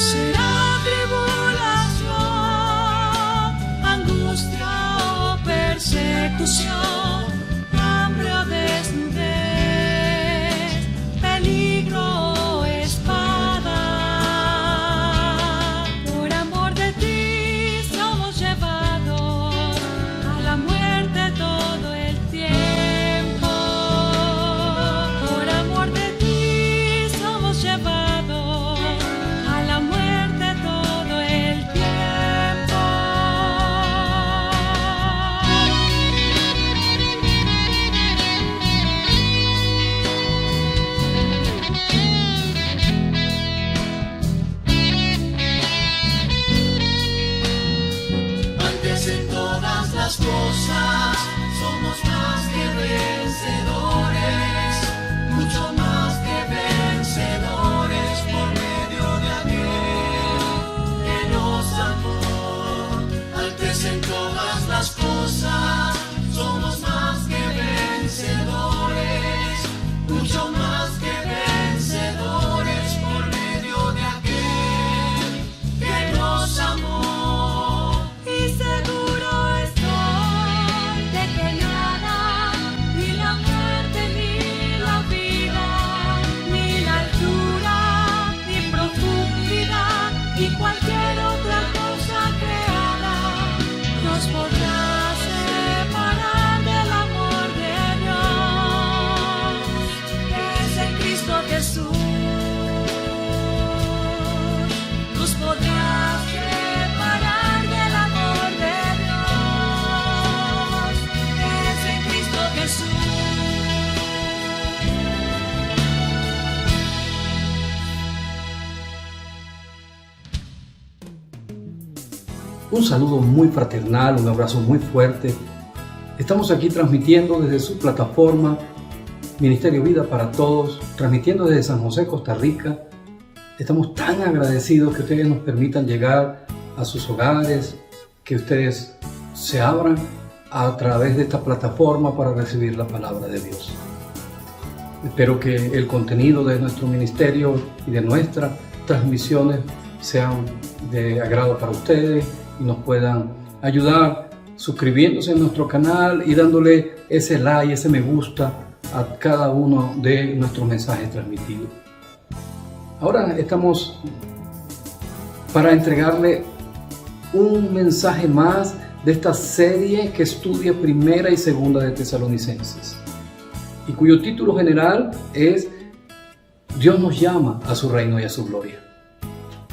Será tribulación, angustia o persecución, hambre o desnudez, peligro o espada. Por amor de ti somos llevados a la muerte todo el tiempo. Por amor de ti somos llevados a la muerte todo el tiempo. Antes en todas las cosas somos más que vencedores, mucho más que vencedores por medio de aquel que nos amó. Antes en todas las cosas somos más que vencedores, mucho más que vencedores por medio de aquel que nos amó. Y seguro estoy de que nada, ni la muerte, ni la vida, ni la altura, ni profundidad, ni cualquier otra cosa creada nos podrá separar del amor de Dios, que es en Cristo Jesús. Nos podrá separar del amor de Dios, que es en Cristo Jesús. Un saludo muy fraternal, un abrazo muy fuerte. Estamos aquí transmitiendo desde su plataforma Ministerio Vida para Todos, transmitiendo desde San José, Costa Rica. Estamos tan agradecidos que ustedes nos permitan llegar a sus hogares, que ustedes se abran a través de esta plataforma para recibir la palabra de Dios. Espero que el contenido de nuestro ministerio y de nuestras transmisiones sean de agrado para ustedes y nos puedan ayudar suscribiéndose a nuestro canal y dándole ese like, ese me gusta a cada uno de nuestros mensajes transmitidos. Ahora estamos para entregarle un mensaje más de esta serie que estudia Primera y Segunda de Tesalonicenses y cuyo título general es Dios nos llama a su reino y a su gloria.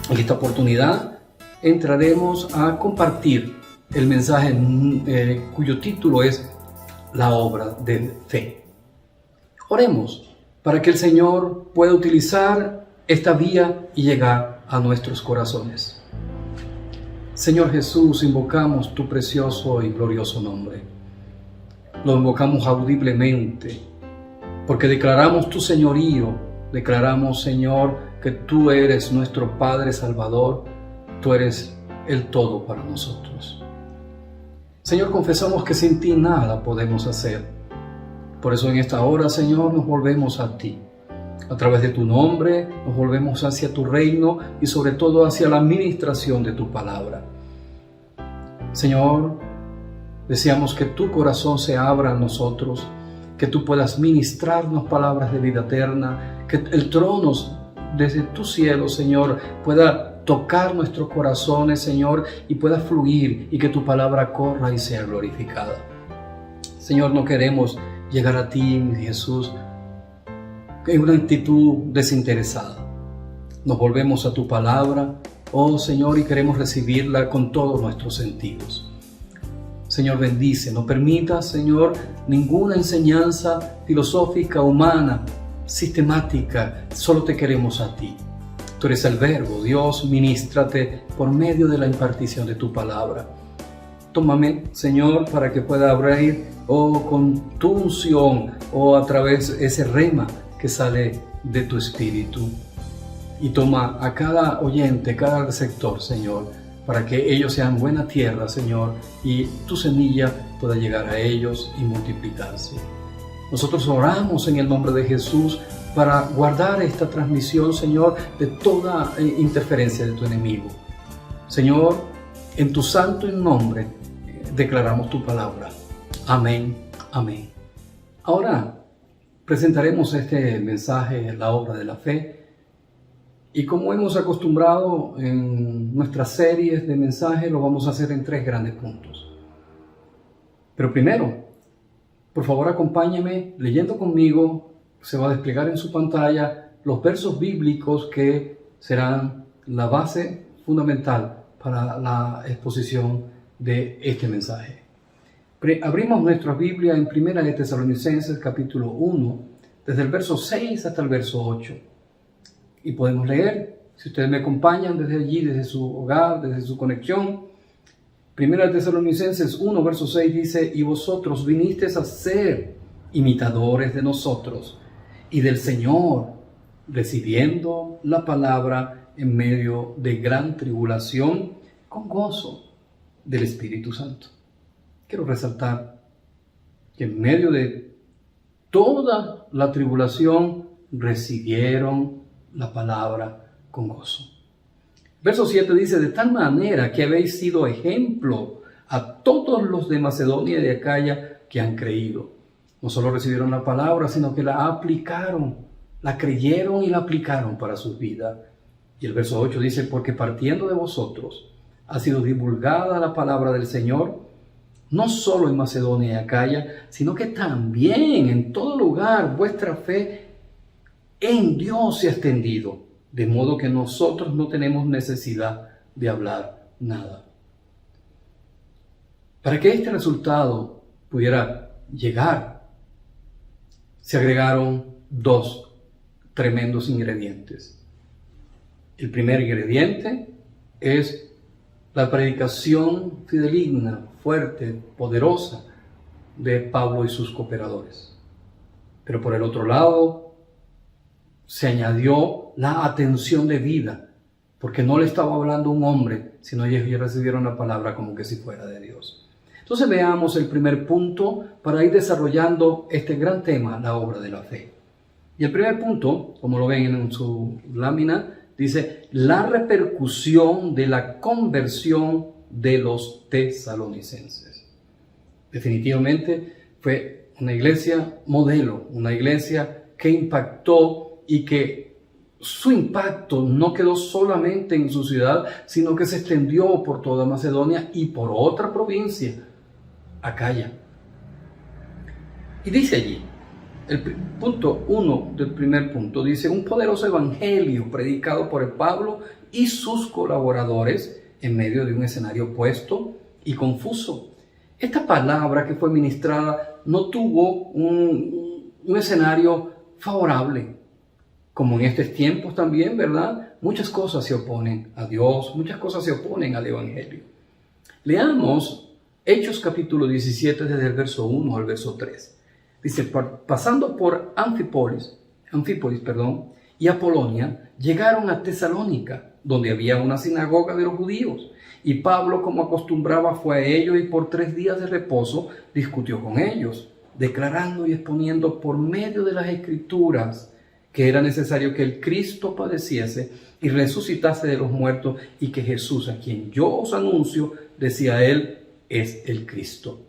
En esta oportunidad entraremos a compartir el mensaje cuyo título es La obra de fe. Oremos para que el Señor pueda utilizar esta vía y llegar a nuestros corazones. Señor Jesús, invocamos tu precioso y glorioso nombre. Lo invocamos audiblemente porque declaramos tu señorío, declaramos, Señor, que tú eres nuestro Padre Salvador, tú eres el todo para nosotros. Señor, confesamos que sin ti nada podemos hacer. Por eso en esta hora, Señor, nos volvemos a ti. A través de tu nombre nos volvemos hacia tu reino y sobre todo hacia la administración de tu palabra. Señor, deseamos que tu corazón se abra a nosotros, que tú puedas ministrarnos palabras de vida eterna, que el trono desde tu cielo, Señor, pueda tocar nuestros corazones, Señor, y pueda fluir y que tu palabra corra y sea glorificada. Señor, no queremos llegar a ti, Jesús, en una actitud desinteresada. Nos volvemos a tu palabra, oh Señor, y queremos recibirla con todos nuestros sentidos. Señor, bendice, no permitas, Señor, ninguna enseñanza filosófica, humana, sistemática, solo te queremos a ti. Tú eres el Verbo, Dios, ministrate por medio de la impartición de tu palabra. Tómame, Señor, para que pueda abrir, con tu unción, a través de ese rema que sale de tu espíritu. Y toma a cada oyente, cada receptor, Señor, para que ellos sean buena tierra, Señor, y tu semilla pueda llegar a ellos y multiplicarse. Nosotros oramos en el nombre de Jesús para guardar esta transmisión, Señor, de toda interferencia de tu enemigo. Señor, en tu santo nombre declaramos tu palabra. Amén, amén. Ahora presentaremos este mensaje, la obra de la fe, y como hemos acostumbrado en nuestras series de mensajes, lo vamos a hacer en 3 grandes puntos. Pero primero, por favor acompáñeme leyendo conmigo. Se va a desplegar en su pantalla los versos bíblicos que serán la base fundamental para la exposición de este mensaje. Abrimos nuestra Biblia en 1 de Tesalonicenses capítulo 1, desde el verso 6 hasta el verso 8. Y podemos leer, si ustedes me acompañan desde allí, desde su hogar, desde su conexión. 1 de Tesalonicenses 1, verso 6 dice: y vosotros vinisteis a ser imitadores de nosotros y del Señor, recibiendo la palabra en medio de gran tribulación, con gozo del Espíritu Santo. Quiero resaltar que en medio de toda la tribulación recibieron la palabra con gozo. Verso 7 dice: de tal manera que habéis sido ejemplo a todos los de Macedonia y de Acaya que han creído. No solo recibieron la palabra, sino que la aplicaron, la creyeron y la aplicaron para sus vidas. Y el verso 8 dice: porque partiendo de vosotros ha sido divulgada la palabra del Señor, no solo en Macedonia y Acaya, sino que también en todo lugar vuestra fe en Dios se ha extendido, de modo que nosotros no tenemos necesidad de hablar nada. Para que este resultado pudiera llegar, se agregaron 2 tremendos ingredientes. El primer ingrediente es la predicación fideligna, fuerte, poderosa de Pablo y sus cooperadores. Pero por el otro lado, se añadió la atención debida, porque no le estaba hablando un hombre, sino ellos ya recibieron la palabra como que si fuera de Dios. Entonces veamos el primer punto para ir desarrollando este gran tema, la obra de la fe. Y el primer punto, como lo ven en su lámina, dice: la repercusión de la conversión de los tesalonicenses. Definitivamente fue una iglesia modelo, una iglesia que impactó y que su impacto no quedó solamente en su ciudad, sino que se extendió por toda Macedonia y por otra provincia, Acaya. Y dice allí, el punto 1 del primer punto, dice: un poderoso evangelio predicado por Pablo y sus colaboradores en medio de un escenario opuesto y confuso. Esta palabra que fue ministrada no tuvo un escenario favorable. Como en estos tiempos también, ¿verdad? Muchas cosas se oponen a Dios, muchas cosas se oponen al evangelio. Leamos Hechos capítulo 17 desde el verso 1 al verso 3. Dice: pasando por Anfípolis, y Apolonia, llegaron a Tesalónica, donde había una sinagoga de los judíos. Y Pablo, como acostumbraba, fue a ellos y por 3 días de reposo discutió con ellos, declarando y exponiendo por medio de las Escrituras que era necesario que el Cristo padeciese y resucitase de los muertos, y que Jesús, a quien yo os anuncio, decía él, es el Cristo.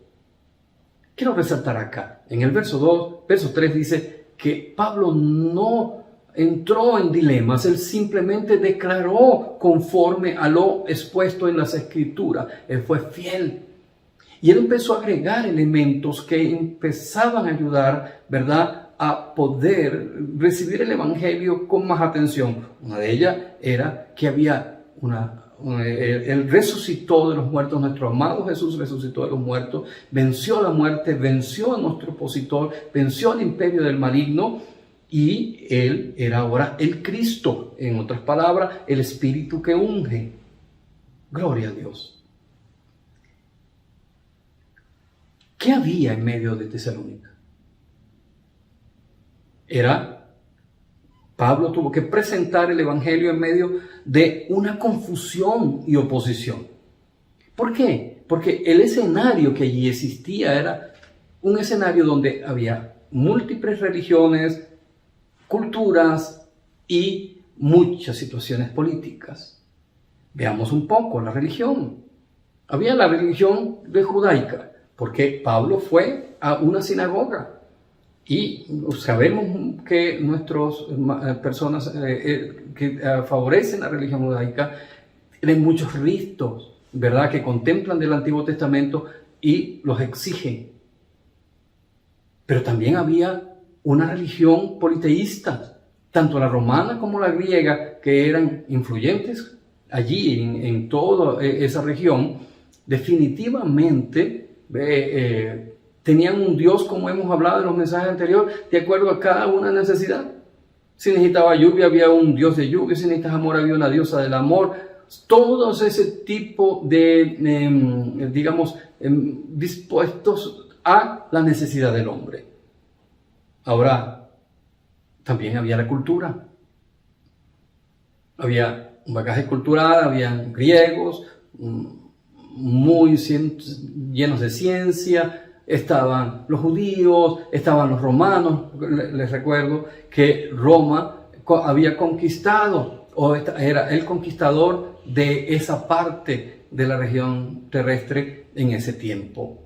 Quiero resaltar acá, en el verso 3 dice que Pablo no entró en dilemas, él simplemente declaró conforme a lo expuesto en las Escrituras. Él fue fiel. Y él empezó a agregar elementos que empezaban a ayudar, ¿verdad?, a poder recibir el evangelio con más atención. Una de ellas era que había Él resucitó de los muertos, nuestro amado Jesús resucitó de los muertos, venció la muerte, venció a nuestro opositor, venció al imperio del maligno, y Él era ahora el Cristo, en otras palabras, el Espíritu que unge. Gloria a Dios. ¿Qué había en medio de Tesalónica? Pablo tuvo que presentar el evangelio en medio de una confusión y oposición. ¿Por qué? Porque el escenario que allí existía era un escenario donde había múltiples religiones, culturas y muchas situaciones políticas. Veamos un poco la religión. Había la religión judaica, porque Pablo fue a una sinagoga. Y sabemos que nuestras personas que favorecen la religión judaica tienen muchos ritos, ¿verdad?, que contemplan del Antiguo Testamento y los exigen. Pero también había una religión politeísta, tanto la romana como la griega, que eran influyentes allí en toda esa región. Definitivamente tenían un Dios, como hemos hablado en los mensajes anteriores, de acuerdo a cada una necesidad. Si necesitaba lluvia, había un Dios de lluvia. Si necesitaba amor, había una diosa del amor. Todos ese tipo de, dispuestos a la necesidad del hombre. Ahora, también había la cultura. Había un bagaje cultural, habían griegos muy llenos de ciencia, estaban los judíos, estaban los romanos. Les recuerdo que Roma había conquistado, o era el conquistador de esa parte de la región terrestre en ese tiempo.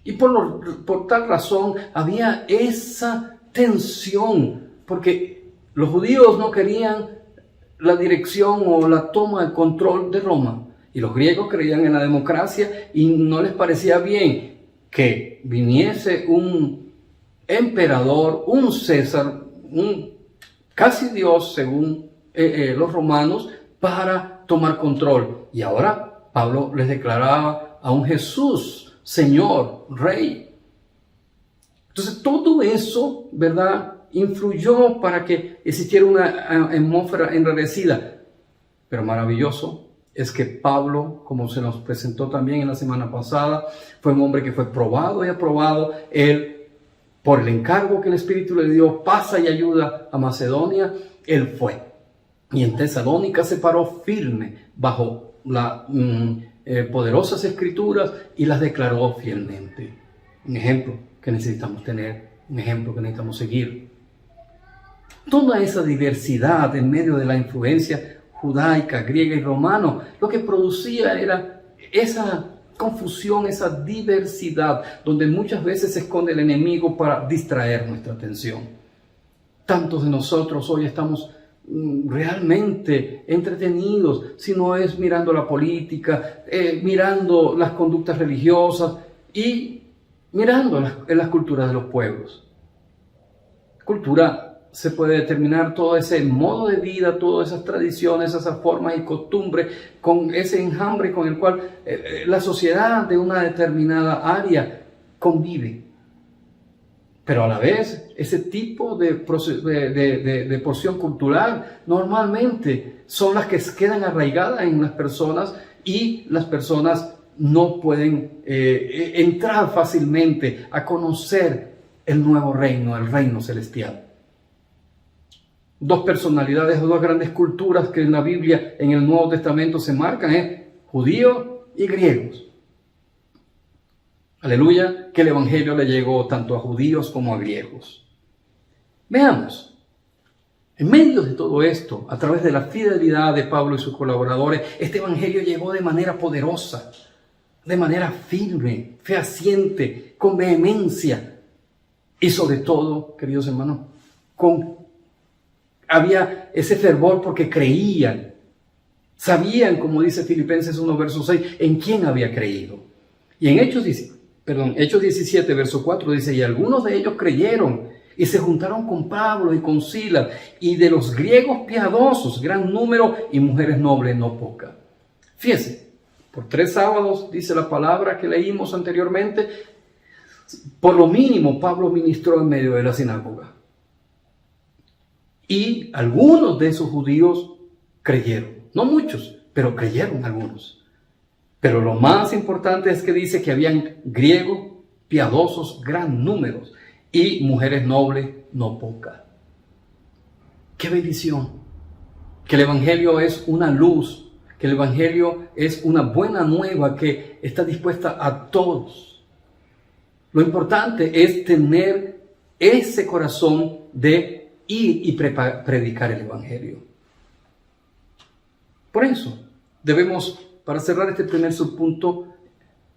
Y por tal razón había esa tensión, porque los judíos no querían la dirección o la toma de control de Roma, y los griegos creían en la democracia y no les parecía bien que viniese un emperador, un César, un casi Dios según los romanos, para tomar control. Y ahora Pablo les declaraba a un Jesús, Señor, Rey. Entonces todo eso, ¿verdad?, influyó para que existiera una atmósfera enrarecida. Pero maravilloso es que Pablo, como se nos presentó también en la semana pasada, fue un hombre que fue probado y aprobado. Él, por el encargo que el Espíritu le dio, pasa y ayuda a Macedonia. Él fue. Y en Tesalónica se paró firme bajo las poderosas escrituras y las declaró fielmente. Un ejemplo que necesitamos tener, un ejemplo que necesitamos seguir. Toda esa diversidad en medio de la influencia judaica, griega y romana, lo que producía era esa confusión, esa diversidad, donde muchas veces se esconde el enemigo para distraer nuestra atención. Tantos de nosotros hoy estamos realmente entretenidos, si no es mirando la política, mirando las conductas religiosas y mirando las culturas de los pueblos. Cultura se puede determinar todo ese modo de vida, todas esas tradiciones, esas formas y costumbres, con ese enjambre con el cual la sociedad de una determinada área convive. Pero a la vez, ese tipo de porción cultural normalmente son las que quedan arraigadas en las personas, y las personas no pueden entrar fácilmente a conocer el nuevo reino, el reino celestial. Dos personalidades o dos grandes culturas que en la Biblia, en el Nuevo Testamento, se marcan, es judíos y griegos. Aleluya, que el Evangelio le llegó tanto a judíos como a griegos. Veamos, en medio de todo esto, a través de la fidelidad de Pablo y sus colaboradores, este Evangelio llegó de manera poderosa, de manera firme, fehaciente, con vehemencia y sobre todo, queridos hermanos, había ese fervor porque creían, sabían, como dice Filipenses 1, verso 6, en quién había creído. Y en Hechos 17, verso 4 dice, y algunos de ellos creyeron y se juntaron con Pablo y con Silas, y de los griegos piadosos, gran número, y mujeres nobles no pocas. Fíjense, por 3 sábados, dice la palabra que leímos anteriormente, por lo mínimo Pablo ministró en medio de la sinagoga. Y algunos de esos judíos creyeron, no muchos, pero creyeron algunos. Pero lo más importante es que dice que habían griegos piadosos, gran número, y mujeres nobles, no pocas. ¡Qué bendición! Que el Evangelio es una luz, que el Evangelio es una buena nueva que está dispuesta a todos. Lo importante es tener ese corazón de y predicar el Evangelio. Por eso debemos, para cerrar este primer subpunto,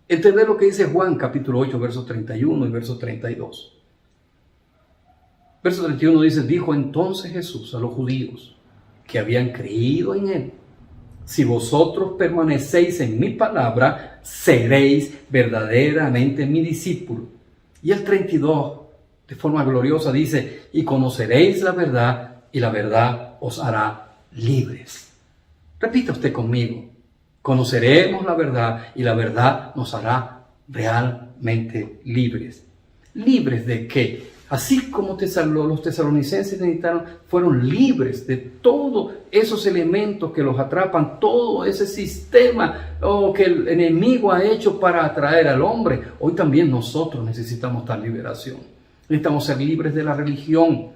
entender lo que dice Juan capítulo 8, versos 31 y verso 32. Verso 31 dice: dijo entonces Jesús a los judíos que habían creído en él: si vosotros permanecéis en mi palabra, seréis verdaderamente mi discípulo. Y el 32, de forma gloriosa, dice: y conoceréis la verdad, y la verdad os hará libres. Repita usted conmigo: conoceremos la verdad, y la verdad nos hará realmente libres. ¿Libres de qué? Así como los tesalonicenses fueron libres de todos esos elementos que los atrapan, todo ese sistema que el enemigo ha hecho para atraer al hombre. Hoy también nosotros necesitamos tal liberación. Necesitamos ser libres de la religión.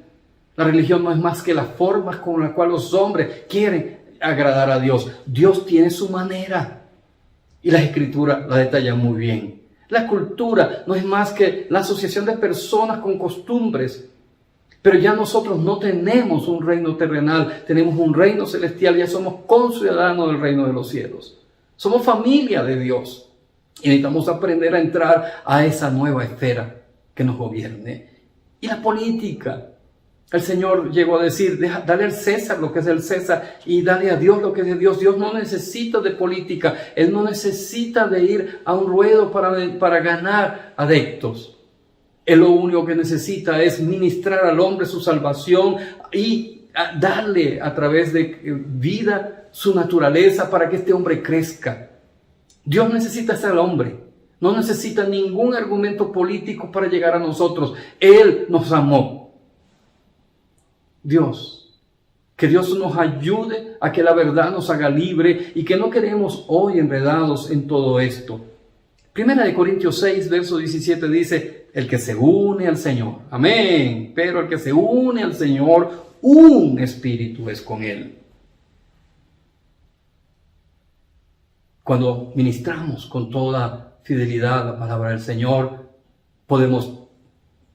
La religión no es más que las formas con las cuales los hombres quieren agradar a Dios. Dios tiene su manera y la Escritura la detalla muy bien. La cultura no es más que la asociación de personas con costumbres, pero ya nosotros no tenemos un reino terrenal, tenemos un reino celestial, ya somos conciudadanos del reino de los cielos. Somos familia de Dios y necesitamos aprender a entrar a esa nueva esfera que nos gobierne. Y la política. El Señor llegó a decir: dale al César lo que es del César y dale a Dios lo que es de Dios. Dios no necesita de política. Él no necesita de ir a un ruedo para ganar adeptos. Él lo único que necesita es ministrar al hombre su salvación y darle a través de vida su naturaleza para que este hombre crezca. Dios necesita ser el hombre. No necesita ningún argumento político para llegar a nosotros. Él nos amó. Que Dios nos ayude a que la verdad nos haga libre y que no quedemos hoy enredados en todo esto. Primera de Corintios 6, verso 17 dice: el que se une al Señor, amén, pero el que se une al Señor, un espíritu es con él. Cuando ministramos con toda fidelidad la palabra del Señor, podemos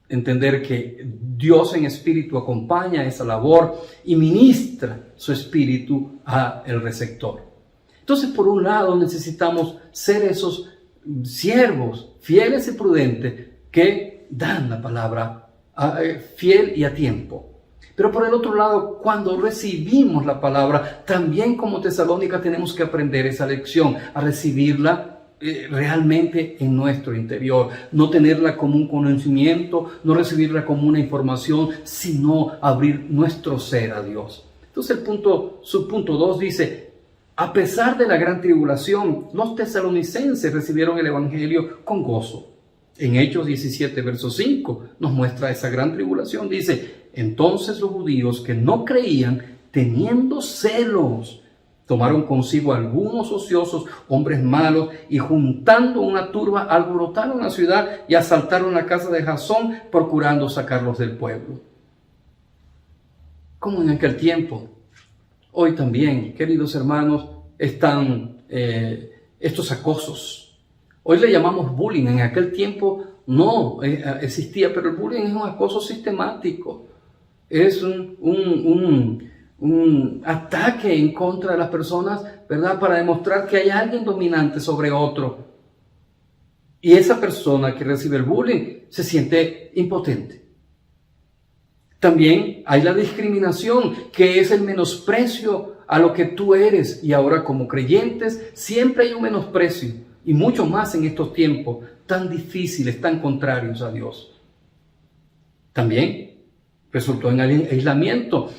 entender que Dios en espíritu acompaña esa labor y ministra su espíritu al receptor. Entonces, por un lado, necesitamos ser esos siervos fieles y prudentes que dan la palabra fiel y a tiempo. Pero por el otro lado, cuando recibimos la palabra, también como Tesalónica tenemos que aprender esa lección, a recibirla realmente en nuestro interior, no tenerla como un conocimiento, no recibirla como una información, sino abrir nuestro ser a Dios. Entonces subpunto 2 dice: a pesar de la gran tribulación, los tesalonicenses recibieron el Evangelio con gozo. En Hechos 17, verso 5 nos muestra esa gran tribulación. Dice: entonces los judíos que no creían, teniendo celos, tomaron consigo algunos ociosos, hombres malos, y juntando una turba, alborotaron la ciudad y asaltaron la casa de Jasón, procurando sacarlos del pueblo. Como en aquel tiempo, hoy también, queridos hermanos, están estos acosos. Hoy le llamamos bullying. En aquel tiempo no existía, pero el bullying es un acoso sistemático. Es un ataque en contra de las personas, ¿verdad? Para demostrar que hay alguien dominante sobre otro. Y esa persona que recibe el bullying se siente impotente. También hay la discriminación, que es el menosprecio a lo que tú eres. Y ahora, como creyentes, siempre hay un menosprecio. Y mucho más en estos tiempos tan difíciles, tan contrarios a Dios. También resultó en aislamiento.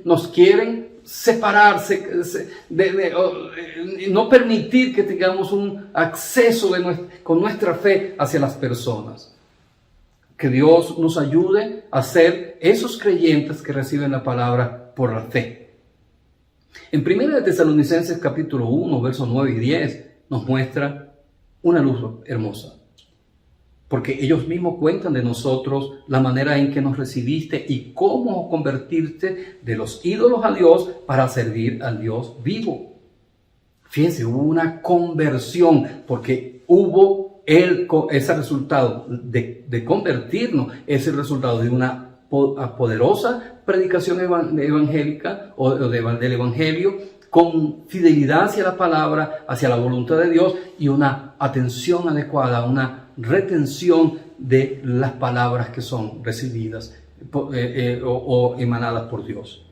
Nos quieren separarse, no permitir que tengamos un acceso con nuestra fe hacia las personas. Que Dios nos ayude a ser esos creyentes que reciben la palabra por la fe. En 1 Tesalonicenses capítulo 1, versos 9 y 10 nos muestra una luz hermosa. Porque ellos mismos cuentan de nosotros la manera en que nos recibiste y cómo convertirte de los ídolos a Dios para servir al Dios vivo. Fíjense, hubo una conversión, porque hubo ese resultado de convertirnos, es el resultado de una poderosa predicación evangélica del Evangelio, con fidelidad hacia la palabra, hacia la voluntad de Dios y una atención adecuada, una retención de las palabras que son recibidas o emanadas por Dios.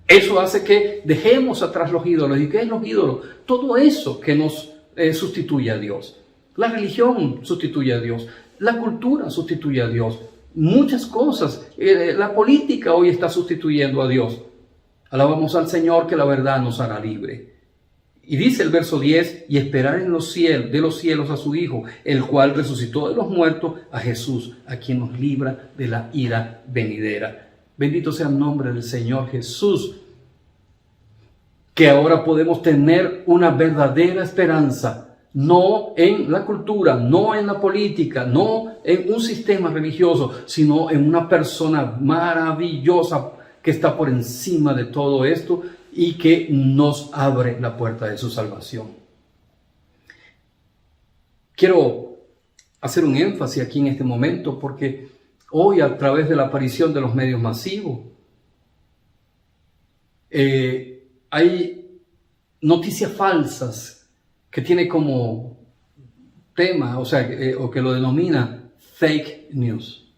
Eso hace que dejemos atrás los ídolos. ¿Y qué es los ídolos? Todo eso que nos sustituye a Dios. La religión sustituye a Dios. La cultura sustituye a Dios. Muchas cosas. La política hoy está sustituyendo a Dios. Alabamos al Señor, que la verdad nos hará libre. Y dice el verso 10, y esperar en los cielos, de los cielos a su Hijo, el cual resucitó de los muertos, a Jesús, a quien nos libra de la ira venidera. Bendito sea el nombre del Señor Jesús, que ahora podemos tener una verdadera esperanza, no en la cultura, no en la política, no en un sistema religioso, sino en una persona maravillosa que está por encima de todo esto y que nos abre la puerta de su salvación. Quiero hacer un énfasis aquí en este momento, porque hoy, a través de la aparición de los medios masivos, hay noticias falsas que tiene como tema, o que lo denomina fake news.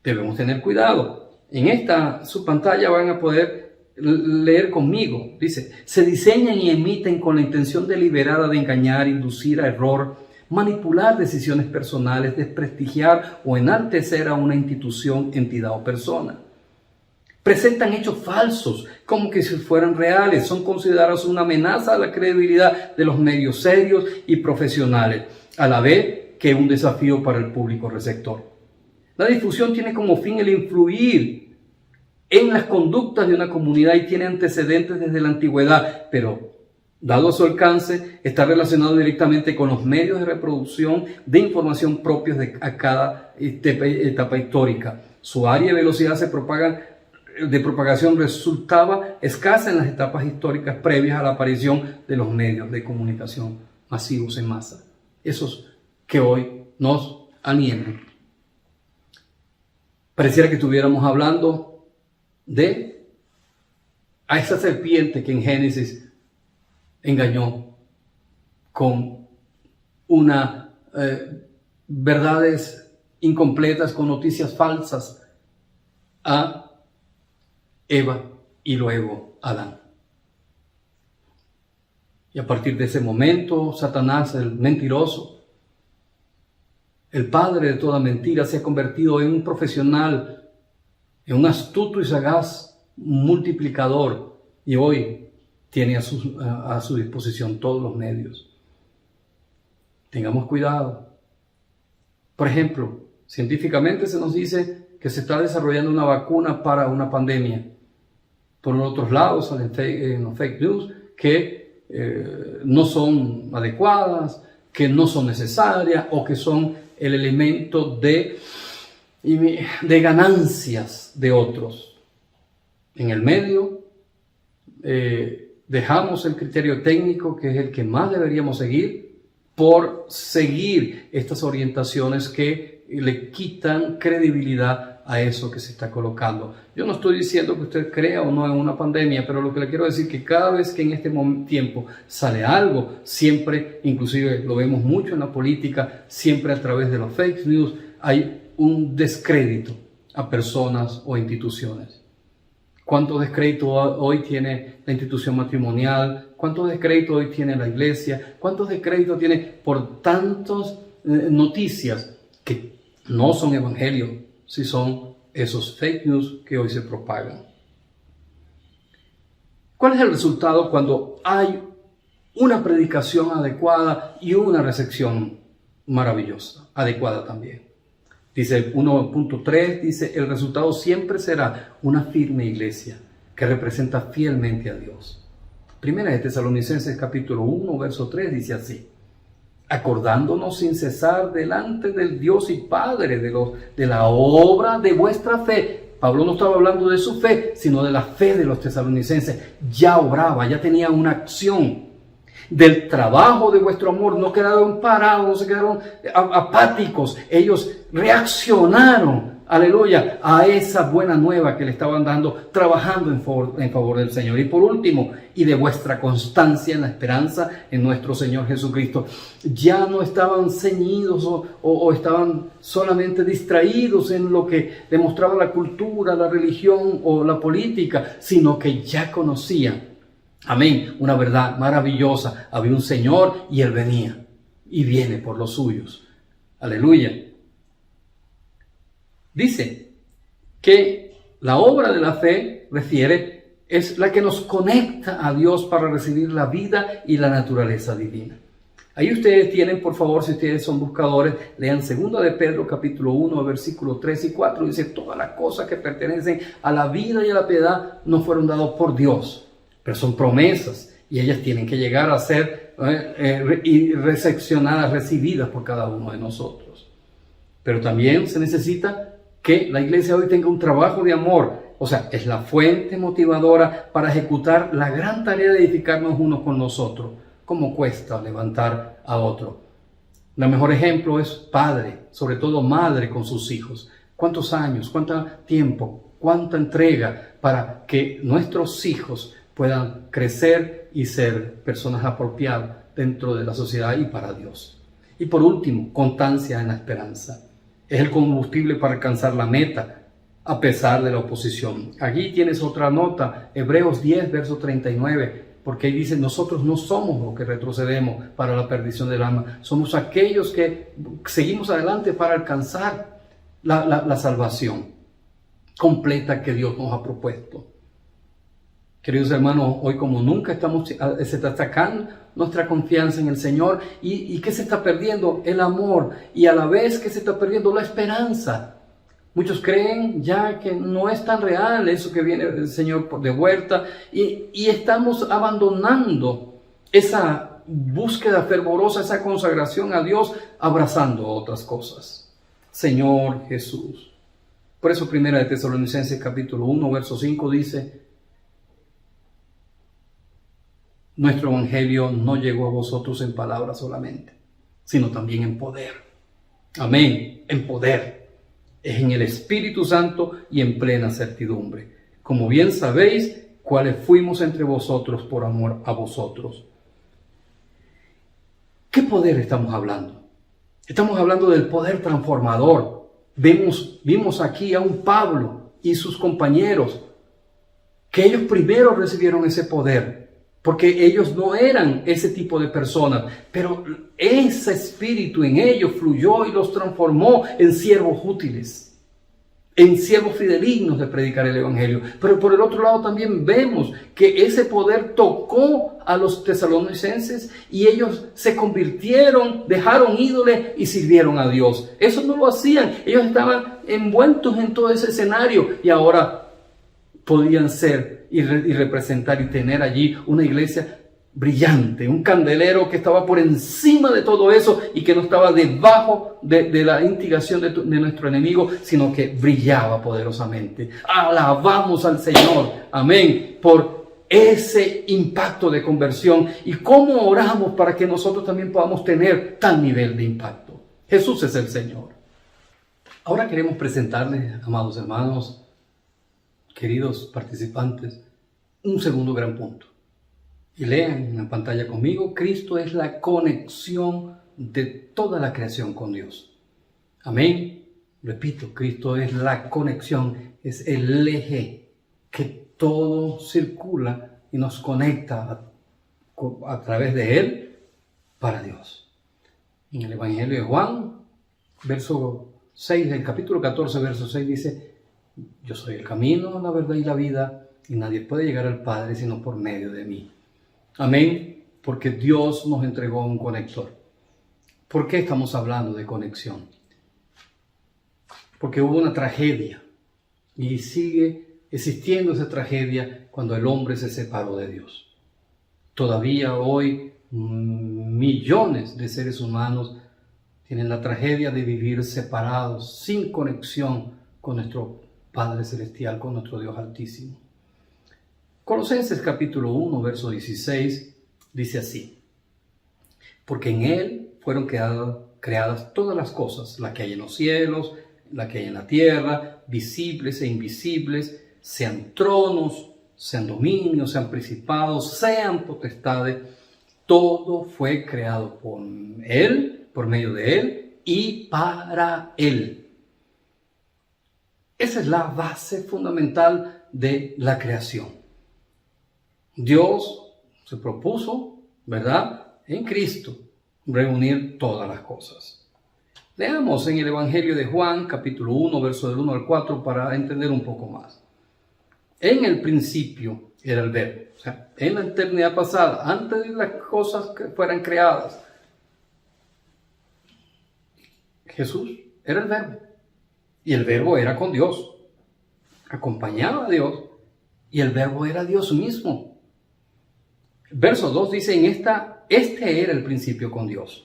Debemos tener cuidado. En su pantalla van a poder leer conmigo. Dice: se diseñan y emiten con la intención deliberada de engañar, inducir a error, manipular decisiones personales, desprestigiar o enaltecer a una institución, entidad o persona. Presentan hechos falsos como que si fueran reales. Son considerados una amenaza a la credibilidad de los medios serios y profesionales, a la vez que un desafío para el público receptor. La difusión tiene como fin el influir en las conductas de una comunidad y tiene antecedentes desde la antigüedad, pero dado su alcance, está relacionado directamente con los medios de reproducción de información propios de cada etapa histórica. Su área y velocidad de propagación resultaba escasa en las etapas históricas previas a la aparición de los medios de comunicación masivos en masa, esos que hoy nos alienan. Pareciera que estuviéramos hablando a esa serpiente que en Génesis engañó con verdades incompletas, con noticias falsas a Eva y luego a Adán. Y a partir de ese momento, Satanás, el mentiroso, el padre de toda mentira, se ha convertido en un profesional, en un astuto y sagaz multiplicador, y hoy tiene a su disposición todos los medios. Tengamos cuidado. Por ejemplo, científicamente se nos dice que se está desarrollando una vacuna para una pandemia. Por otros lados salen fake news que no son adecuadas, que no son necesarias o que son el elemento de ganancias de otros. En el medio dejamos el criterio técnico, que es el que más deberíamos seguir, por seguir estas orientaciones que le quitan credibilidad a eso que se está colocando. Yo no estoy diciendo que usted crea o no en una pandemia, pero lo que le quiero decir es que cada vez que en este tiempo sale algo, siempre, inclusive lo vemos mucho en la política, siempre a través de los fake news, hay un descrédito a personas o instituciones. ¿Cuánto descrédito hoy tiene la institución matrimonial? ¿Cuánto descrédito hoy tiene la iglesia? ¿Cuánto descrédito tiene por tantas noticias que no son evangelios, si son esos fake news que hoy se propagan? ¿Cuál es el resultado cuando hay una predicación adecuada y una recepción maravillosa, adecuada también? Dice 1.3, dice: el resultado siempre será una firme iglesia que representa fielmente a Dios. Primera de Tesalonicenses capítulo 1, verso 3 dice así: acordándonos sin cesar delante del Dios y Padre de la obra de vuestra fe. Pablo no estaba hablando de su fe, sino de la fe de los tesalonicenses. Ya obraba, ya tenía una acción. Del trabajo de vuestro amor, no quedaron parados, no se quedaron apáticos. Ellos reaccionaron aleluya, a esa buena nueva que le estaban dando, trabajando en favor del Señor. Y por último, y de vuestra constancia en la esperanza en nuestro Señor Jesucristo. Ya no estaban ceñidos o estaban solamente distraídos en lo que demostraba la cultura, la religión o la política, sino que ya conocían, amén, una verdad maravillosa. Había un Señor y Él venía y viene por los suyos. Aleluya. Dice que la obra de la fe, es la que nos conecta a Dios para recibir la vida y la naturaleza divina. Ahí ustedes tienen, por favor, si ustedes son buscadores, lean 2 de Pedro capítulo 1, versículos 3 y 4. Dice, todas las cosas que pertenecen a la vida y a la piedad nos fueron dadas por Dios, pero son promesas y ellas tienen que llegar a ser recepcionadas, recibidas por cada uno de nosotros. Pero también se necesita que la iglesia hoy tenga un trabajo de amor, o sea, es la fuente motivadora para ejecutar la gran tarea de edificarnos unos con nosotros. ¿Cómo cuesta levantar a otro? El mejor ejemplo es padre, sobre todo madre con sus hijos. ¿Cuántos años, cuánto tiempo, cuánta entrega para que nuestros hijos puedan crecer y ser personas apropiadas dentro de la sociedad y para Dios? Y por último, constancia en la esperanza. Es el combustible para alcanzar la meta a pesar de la oposición. Aquí tienes otra nota, Hebreos 10, verso 39, porque ahí dice, nosotros no somos los que retrocedemos para la perdición del alma, somos aquellos que seguimos adelante para alcanzar la salvación completa que Dios nos ha propuesto. Queridos hermanos, hoy como nunca se está atacando nuestra confianza en el Señor. ¿Y qué se está perdiendo? El amor. Y a la vez que se está perdiendo la esperanza. Muchos creen ya que no es tan real eso que viene del Señor de vuelta. Y estamos abandonando esa búsqueda fervorosa, esa consagración a Dios, abrazando otras cosas. Señor Jesús. Por eso 1 de Tesalonicenses capítulo 1, verso 5 dice, nuestro evangelio no llegó a vosotros en palabras solamente, sino también en poder. Amén, en poder. Es en el Espíritu Santo y en plena certidumbre. Como bien sabéis, cuáles fuimos entre vosotros por amor a vosotros. ¿Qué poder estamos hablando? Estamos hablando del poder transformador. Vimos aquí a un Pablo y sus compañeros, que ellos primero recibieron ese poder. Porque ellos no eran ese tipo de personas, pero ese espíritu en ellos fluyó y los transformó en siervos útiles, en siervos fidelignos de predicar el evangelio. Pero por el otro lado también vemos que ese poder tocó a los tesalonicenses y ellos se convirtieron, dejaron ídolos y sirvieron a Dios. Eso no lo hacían, ellos estaban envueltos en todo ese escenario y ahora podían ser y representar y tener allí una iglesia brillante, un candelero que estaba por encima de todo eso y que no estaba debajo de la instigación de nuestro enemigo, sino que brillaba poderosamente. Alabamos al Señor, amén, por ese impacto de conversión. ¿Y cómo oramos para que nosotros también podamos tener tal nivel de impacto? Jesús es el Señor. Ahora queremos presentarles, amados hermanos, queridos participantes, un segundo gran punto. Y lean en la pantalla conmigo, Cristo es la conexión de toda la creación con Dios. Amén. Repito, Cristo es la conexión, es el eje que todo circula y nos conecta a través de Él para Dios. En el Evangelio de Juan, verso 6 del capítulo 14, verso 6 dice, yo soy el camino, la verdad y la vida, y nadie puede llegar al Padre sino por medio de mí. Amén, porque Dios nos entregó un conector. ¿Por qué estamos hablando de conexión? Porque hubo una tragedia y sigue existiendo esa tragedia cuando el hombre se separó de Dios. Todavía hoy millones de seres humanos tienen la tragedia de vivir separados, sin conexión con nuestro Padre Celestial, con nuestro Dios Altísimo. Colosenses capítulo 1, verso 16, dice así, porque en Él fueron creadas todas las cosas, las que hay en los cielos, la que hay en la tierra, visibles e invisibles, sean tronos, sean dominios, sean principados, sean potestades. Todo fue creado por Él, por medio de Él y para Él. Esa es la base fundamental de la creación. Dios se propuso, ¿verdad?, en Cristo, reunir todas las cosas. Leamos en el Evangelio de Juan, capítulo 1, verso del 1 al 4, para entender un poco más. En el principio era el Verbo, o sea, en la eternidad pasada, antes de las cosas que fueran creadas, Jesús era el Verbo. Y el Verbo era con Dios, acompañaba a Dios, y el Verbo era Dios mismo. Verso 2 dice, este era el principio con Dios.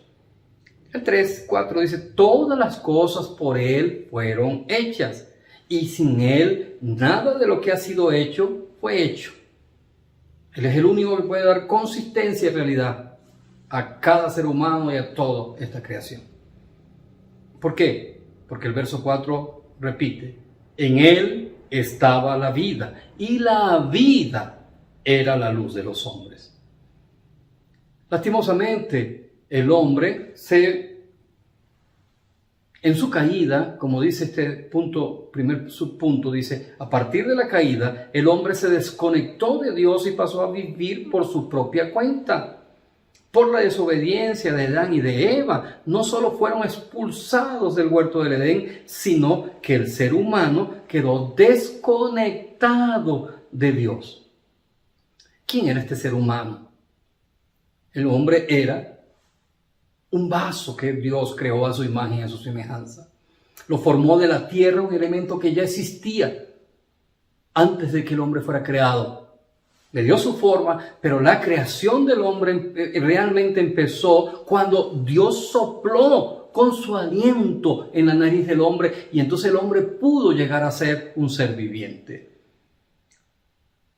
El 3, 4 dice, todas las cosas por Él fueron hechas, y sin Él nada de lo que ha sido hecho fue hecho. Él es el único que puede dar consistencia y realidad a cada ser humano y a toda esta creación. ¿Por qué? Porque el verso 4 repite, en Él estaba la vida, y la vida era la luz de los hombres. Lastimosamente, el hombre en su caída, como dice este punto, primer subpunto, dice, a partir de la caída, el hombre se desconectó de Dios y pasó a vivir por su propia cuenta. Por la desobediencia de Adán y de Eva, no solo fueron expulsados del huerto del Edén, sino que el ser humano quedó desconectado de Dios. ¿Quién era este ser humano? El hombre era un vaso que Dios creó a su imagen y a su semejanza. Lo formó de la tierra, un elemento que ya existía antes de que el hombre fuera creado. Le dio su forma, pero la creación del hombre realmente empezó cuando Dios sopló con su aliento en la nariz del hombre, y entonces el hombre pudo llegar a ser un ser viviente.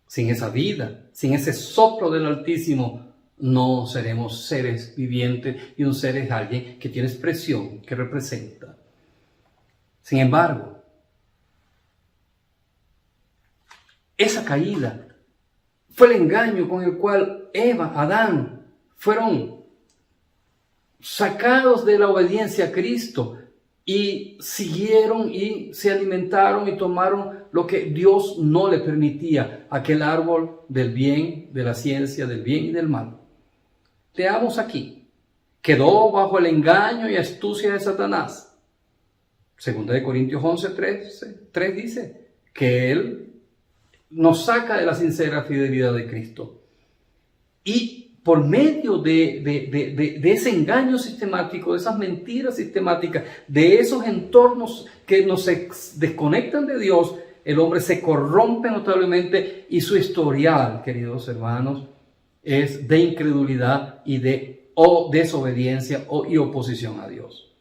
Sin esa vida, sin ese soplo del Altísimo, no seremos seres vivientes, y un ser es alguien que tiene expresión, que representa. Sin embargo, esa caída fue el engaño con el cual Eva, Adán, fueron sacados de la obediencia a Cristo y siguieron y se alimentaron y tomaron lo que Dios no le permitía, aquel árbol del bien, de la ciencia, del bien y del mal. Leamos aquí. Quedó bajo el engaño y astucia de Satanás. Segunda de Corintios 11:3 dice que Él nos saca de la sincera fidelidad de Cristo. Y por medio de ese engaño sistemático, de esas mentiras sistemáticas, de esos entornos que nos desconectan de Dios, el hombre se corrompe notablemente, y su historial, queridos hermanos, es de incredulidad y de desobediencia y oposición a Dios.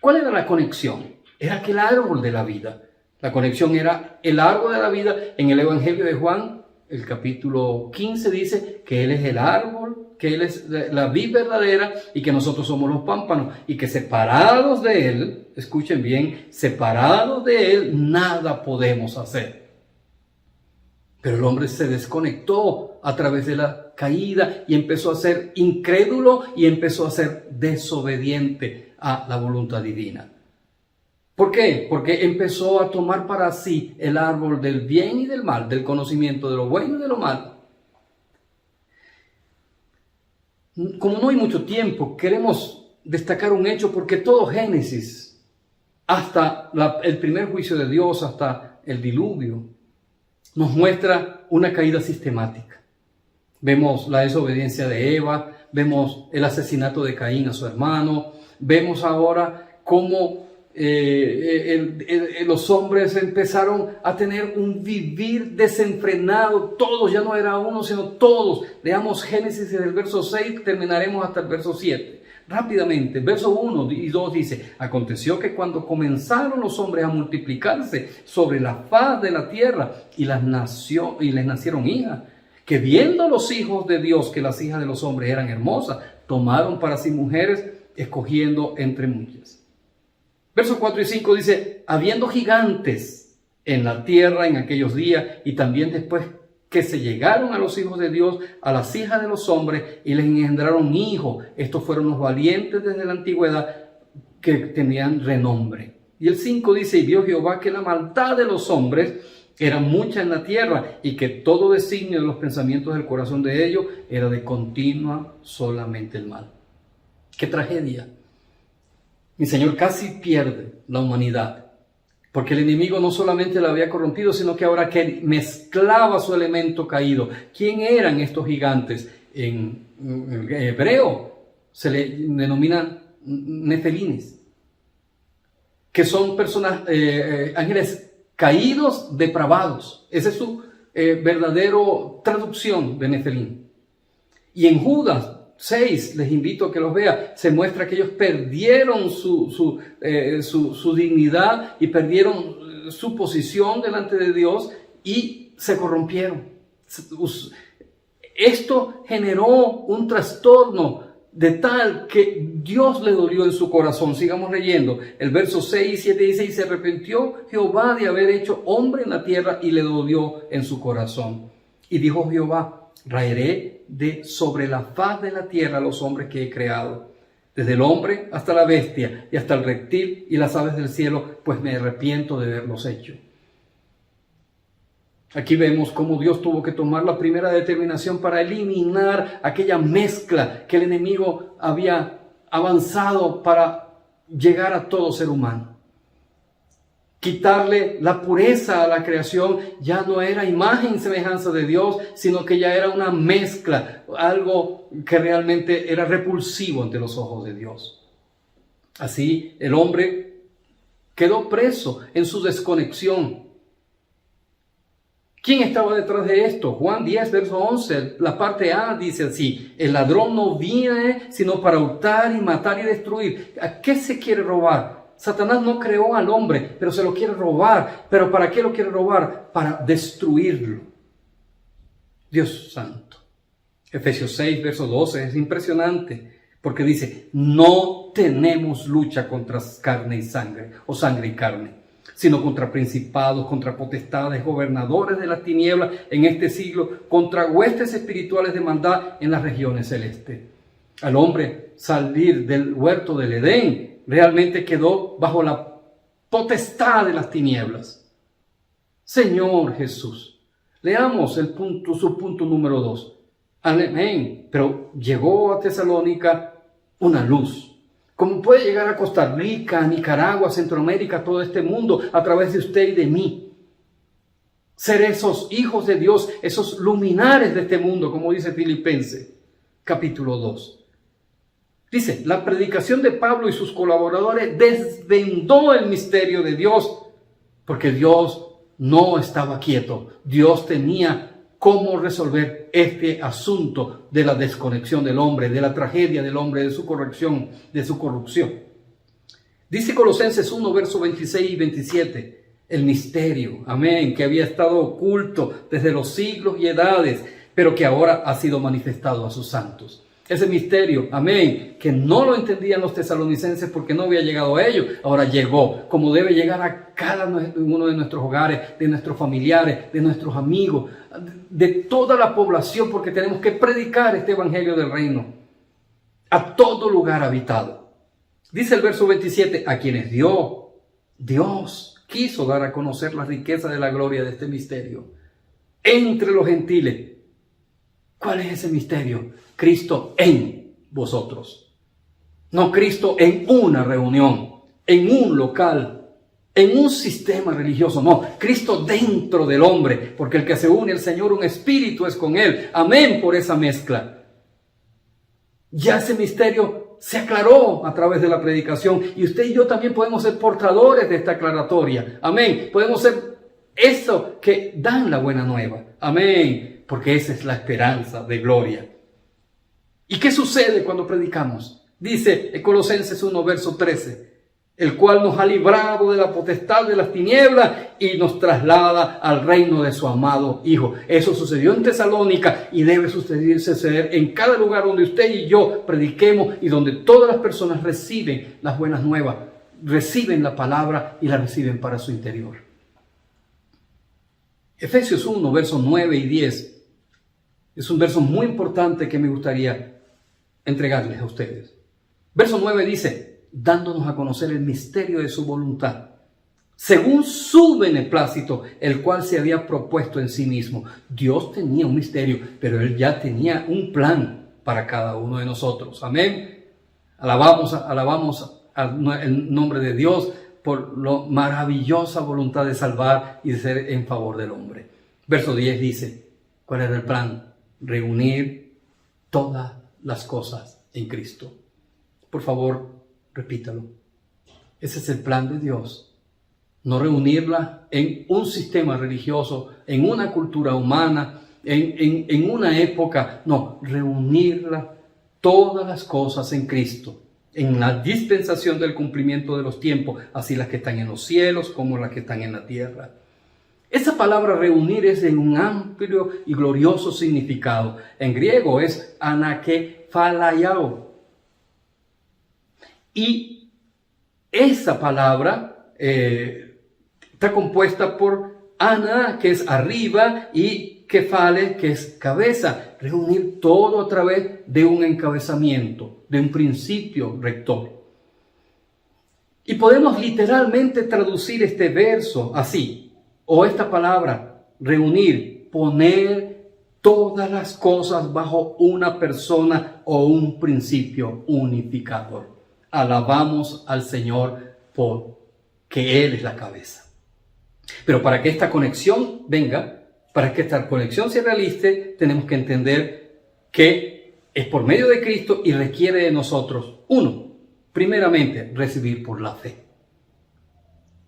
¿Cuál era la conexión? Era aquel árbol de la vida. La conexión era el árbol de la vida. En el Evangelio de Juan, el capítulo 15, dice que Él es el árbol, que Él es la vid verdadera y que nosotros somos los pámpanos, y que separados de Él, escuchen bien, separados de Él nada podemos hacer. Pero el hombre se desconectó a través de la caída y empezó a ser incrédulo y empezó a ser desobediente a la voluntad divina. ¿Por qué? Porque empezó a tomar para sí el árbol del bien y del mal, del conocimiento de lo bueno y de lo malo. Como no hay mucho tiempo, queremos destacar un hecho, porque todo Génesis, hasta el primer juicio de Dios, hasta el diluvio, nos muestra una caída sistemática. Vemos la desobediencia de Eva, vemos el asesinato de Caín a su hermano, vemos ahora cómo los hombres empezaron a tener un vivir desenfrenado. Todos, ya no era uno, sino todos. Leamos Génesis desde el verso 6, terminaremos hasta el verso 7. Rápidamente, verso 1 y 2 dice: aconteció que cuando comenzaron los hombres a multiplicarse sobre la faz de la tierra, y les nacieron hijas, que viendo los hijos de Dios que las hijas de los hombres eran hermosas, tomaron para sí mujeres, escogiendo entre muchas. Versos 4 y 5 dice, habiendo gigantes en la tierra en aquellos días y también después que se llegaron a los hijos de Dios, a las hijas de los hombres y les engendraron hijos. Estos fueron los valientes desde la antigüedad que tenían renombre. Y el 5 dice, y vio Jehová que la maldad de los hombres era mucha en la tierra y que todo designio de los pensamientos del corazón de ellos era de continua solamente el mal. ¡Qué tragedia! Mi Señor casi pierde la humanidad. Porque el enemigo no solamente la había corrompido, sino que ahora que mezclaba su elemento caído. ¿Quién eran estos gigantes? En hebreo se le denominan nefelines, que son personas, ángeles caídos, depravados. Esa es su verdadera traducción de nefelín. Y en Judas 6, les invito a que los vea, se muestra que ellos perdieron su dignidad y perdieron su posición delante de Dios y se corrompieron. Esto generó un trastorno de tal que Dios le dolió en su corazón. Sigamos leyendo. El verso 6 y 7 dice, y se arrepintió Jehová de haber hecho hombre en la tierra y le dolió en su corazón. Y dijo Jehová, raeré de sobre la faz de la tierra a los hombres que he creado, desde el hombre hasta la bestia y hasta el reptil y las aves del cielo, pues me arrepiento de haberlos hecho. Aquí vemos cómo Dios tuvo que tomar la primera determinación para eliminar aquella mezcla que el enemigo había avanzado para llegar a todo ser humano. Quitarle la pureza a la creación. Ya no era imagen y semejanza de Dios, sino que ya era una mezcla, algo que realmente era repulsivo ante los ojos de Dios. Así el hombre quedó preso en su desconexión. ¿Quién estaba detrás de esto? Juan 10, verso 11, la parte A dice así, el ladrón no viene sino para hurtar y matar y destruir. ¿A qué se quiere robar? Satanás no creó al hombre, pero se lo quiere robar. ¿Pero para qué lo quiere robar? Para destruirlo. Dios santo. Efesios 6, verso 12, es impresionante, porque dice, no tenemos lucha contra carne y sangre, o sangre y carne, sino contra principados, contra potestades, gobernadores de las tinieblas en este siglo, contra huestes espirituales de maldad en las regiones celestes. Al hombre salir del huerto del Edén, realmente quedó bajo la potestad de las tinieblas. Señor Jesús, leamos su punto número 2. Amén. Pero llegó a Tesalónica una luz. Como puede llegar a Costa Rica, Nicaragua, Centroamérica, todo este mundo, a través de usted y de mí. Ser esos hijos de Dios, esos luminares de este mundo, como dice Filipenses, capítulo 2. Dice, la predicación de Pablo y sus colaboradores desvendó el misterio de Dios, porque Dios no estaba quieto. Dios tenía cómo resolver este asunto de la desconexión del hombre, de la tragedia del hombre, de su corrección, de su corrupción. Dice Colosenses 1, versos 26 y 27, el misterio, amén, que había estado oculto desde los siglos y edades, pero que ahora ha sido manifestado a sus santos. Ese misterio, amén, que no lo entendían los tesalonicenses porque no había llegado a ellos, ahora llegó, como debe llegar a cada uno de nuestros hogares, de nuestros familiares, de nuestros amigos, de toda la población, porque tenemos que predicar este evangelio del reino a todo lugar habitado. Dice el verso 27, a quienes Dios quiso dar a conocer la riqueza de la gloria de este misterio entre los gentiles. ¿Cuál es ese misterio? Cristo en vosotros. No Cristo en una reunión, en un local, en un sistema religioso. No, Cristo dentro del hombre, porque el que se une al Señor, un espíritu es con Él. Amén por esa mezcla. Ya ese misterio se aclaró a través de la predicación y usted y yo también podemos ser portadores de esta aclaratoria. Amén. Podemos ser eso que dan la buena nueva. Amén. Porque esa es la esperanza de gloria. ¿Y qué sucede cuando predicamos? Dice en Colosenses 1, verso 13, el cual nos ha librado de la potestad de las tinieblas y nos traslada al reino de su amado Hijo. Eso sucedió en Tesalónica y debe suceder en cada lugar donde usted y yo prediquemos y donde todas las personas reciben las buenas nuevas reciben la palabra y la reciben para su interior. Efesios 1, versos 9 y 10 es un verso muy importante que me gustaría entregarles a ustedes. Verso 9 dice, dándonos a conocer el misterio de su voluntad, según su beneplácito, el cual se había propuesto en sí mismo. Dios tenía un misterio, pero Él ya tenía un plan para cada uno de nosotros. Amén. Alabamos el nombre de Dios por la maravillosa voluntad de salvar y de ser en favor del hombre. Verso 10 dice, ¿cuál era el plan? Reunir todas las cosas en Cristo. Por favor, repítalo. Ese es el plan de Dios. No reunirla en un sistema religioso, en una cultura humana, en una época. No, reunirla todas las cosas en Cristo, en la dispensación del cumplimiento de los tiempos, así las que están en los cielos como las que están en la tierra. Esa palabra reunir es de un amplio y glorioso significado. En griego es anakephalaiao. Y esa palabra está compuesta por ana, que es arriba, y kephale, que es cabeza. Reunir todo a través de un encabezamiento, de un principio rector. Y podemos literalmente traducir este verso así, o esta palabra, reunir, poner todas las cosas bajo una persona o un principio unificador. Alabamos al Señor porque Él es la cabeza. Pero para que esta conexión venga, para que esta conexión se realice, tenemos que entender que es por medio de Cristo y requiere de nosotros, primeramente, recibir por la fe,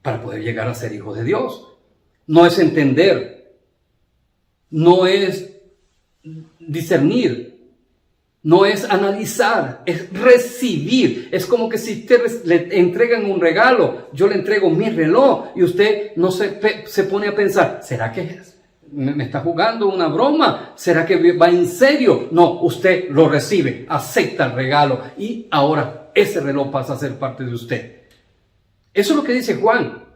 para poder llegar a ser hijos de Dios. No es entender, no es discernir, no es analizar, es recibir. Es como que si usted le entregan un regalo, yo le entrego mi reloj y usted no se pone a pensar, ¿será que me está jugando una broma? ¿Será que va en serio? No, usted lo recibe, acepta el regalo y ahora ese reloj pasa a ser parte de usted. Eso es lo que dice Juan.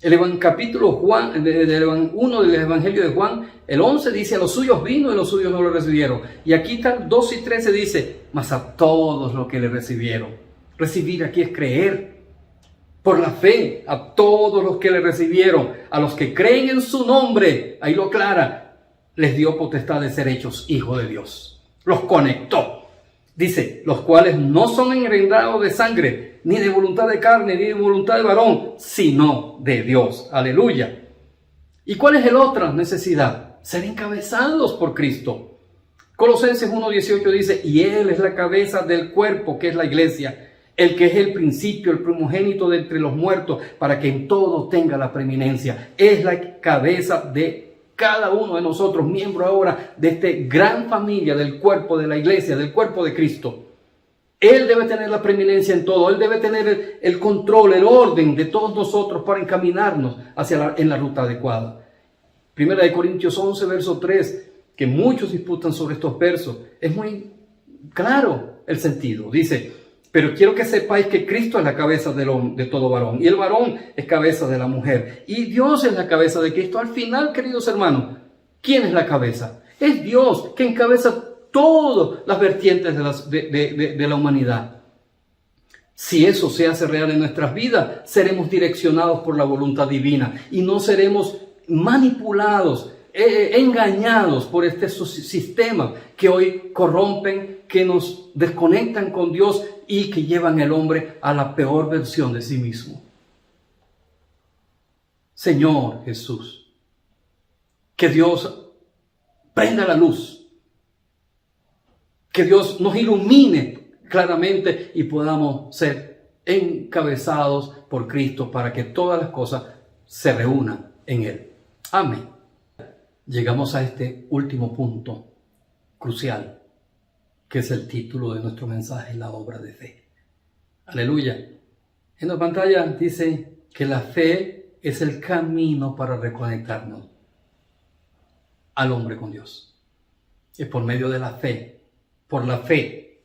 El capítulo 1 del Evangelio de Juan, el 11 dice, a los suyos vino y los suyos no lo recibieron. Y aquí está el 12 y 13 dice, mas a todos los que le recibieron. Recibir aquí es creer. Por la fe, a todos los que le recibieron, a los que creen en su nombre, ahí lo aclara, les dio potestad de ser hechos hijos de Dios. Los conectó. Dice, los cuales no son engendrados de sangre, ni de voluntad de carne, ni de voluntad de varón, sino de Dios. Aleluya. ¿Y cuál es la otra necesidad? Ser encabezados por Cristo. Colosenses 1:18 dice, y Él es la cabeza del cuerpo, que es la iglesia, el que es el principio, el primogénito de entre los muertos, para que en todo tenga la preeminencia. Es la cabeza de cada uno de nosotros, miembro ahora de esta gran familia del cuerpo de la iglesia, del cuerpo de Cristo. Él debe tener la preeminencia en todo. Él debe tener el control, el orden de todos nosotros para encaminarnos en la ruta adecuada. Primera de Corintios 11, verso 3, que muchos disputan sobre estos versos. Es muy claro el sentido. Dice, pero quiero que sepáis que Cristo es la cabeza de todo varón, y el varón es cabeza de la mujer, y Dios es la cabeza de Cristo. Al final, queridos hermanos, ¿quién es la cabeza? Es Dios, que encabeza todas las vertientes de la humanidad. Si eso se hace real en nuestras vidas, seremos direccionados por la voluntad divina y no seremos manipulados, engañados por este sistema que hoy corrompen, que nos desconectan con Dios y que llevan al hombre a la peor versión de sí mismo. Señor Jesús, que Dios prenda la luz, que Dios nos ilumine claramente y podamos ser encabezados por Cristo para que todas las cosas se reúnan en Él. Amén. Llegamos a este último punto crucial, que es el título de nuestro mensaje, la obra de fe. Aleluya. En la pantalla dice que la fe es el camino para reconectarnos al hombre con Dios. Es por medio de la fe, por la fe.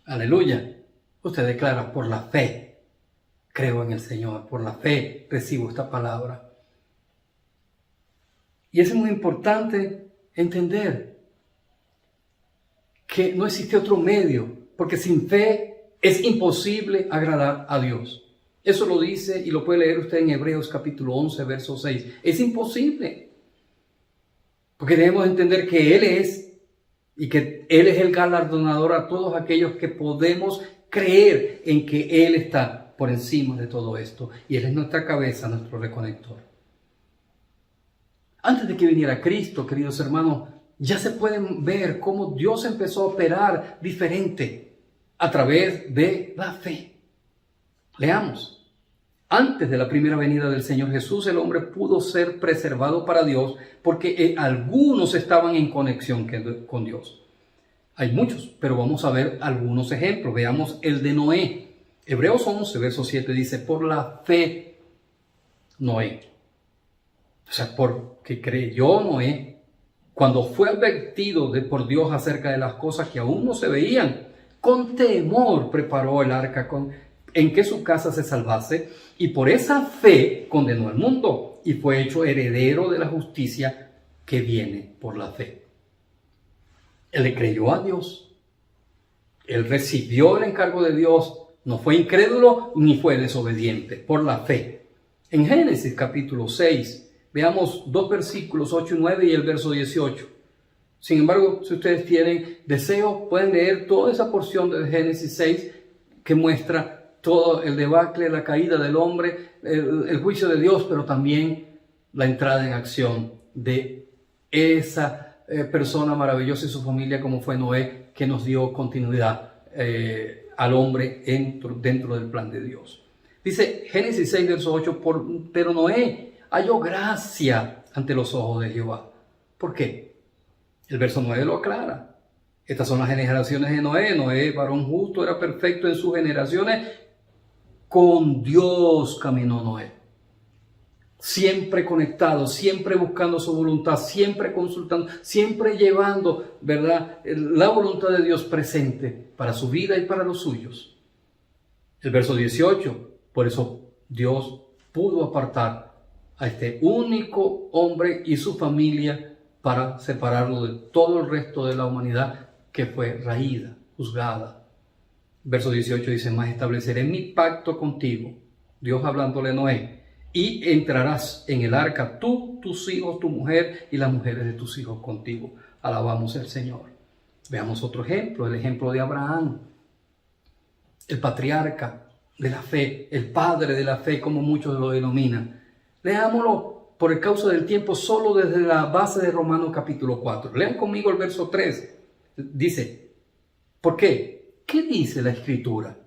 Aleluya. Usted declara por la fe creo en el Señor, por la fe recibo esta palabra. Y es muy importante entender que no existe otro medio, porque sin fe es imposible agradar a Dios. Eso lo dice y lo puede leer usted en Hebreos capítulo 11, verso 6. Es imposible, porque debemos entender que Él es y que Él es el galardonador a todos aquellos que podemos creer en que Él está por encima de todo esto y Él es nuestra cabeza, nuestro reconector. Antes de que viniera Cristo, queridos hermanos, ya se pueden ver cómo Dios empezó a operar diferente a través de la fe. Leamos. Antes de la primera venida del Señor Jesús, el hombre pudo ser preservado para Dios porque algunos estaban en conexión con Dios. Hay muchos, pero vamos a ver algunos ejemplos. Veamos el de Noé. Hebreos 11, verso 7 dice, por la fe, Noé. O sea, porque creyó Noé, cuando fue advertido por Dios acerca de las cosas que aún no se veían, con temor preparó el arca en que su casa se salvase, y por esa fe condenó al mundo, y fue hecho heredero de la justicia que viene por la fe. Él le creyó a Dios, él recibió el encargo de Dios, no fue incrédulo ni fue desobediente, por la fe. En Génesis capítulo 6, veamos dos versículos, 8 y 9 y el verso 18. Sin embargo, si ustedes tienen deseo, pueden leer toda esa porción de Génesis 6 que muestra todo el debacle, la caída del hombre, el juicio de Dios, pero también la entrada en acción de esa persona maravillosa y su familia como fue Noé, que nos dio continuidad al hombre dentro del plan de Dios. Dice Génesis 6, verso 8, pero Noé halló gracia ante los ojos de Jehová. ¿Por qué? El verso 9 lo aclara. Estas son las generaciones de Noé. Noé, varón justo, era perfecto en sus generaciones. Con Dios caminó Noé. Siempre conectado, siempre buscando su voluntad, siempre consultando, siempre llevando, ¿verdad?, la voluntad de Dios presente para su vida y para los suyos. El verso 18, por eso Dios pudo apartar a este único hombre y su familia para separarlo de todo el resto de la humanidad que fue raída, juzgada. Verso 18 dice, mas estableceré mi pacto contigo, Dios hablándole a Noé, y entrarás en el arca tú, tus hijos, tu mujer y las mujeres de tus hijos contigo. Alabamos al Señor. Veamos otro ejemplo, el ejemplo de Abraham, el patriarca de la fe, el padre de la fe, como muchos lo denominan. Leámoslo por el causa del tiempo solo desde la base de Romanos capítulo 4. Lean conmigo el verso 3. Dice, ¿por qué? ¿Qué dice la Escritura?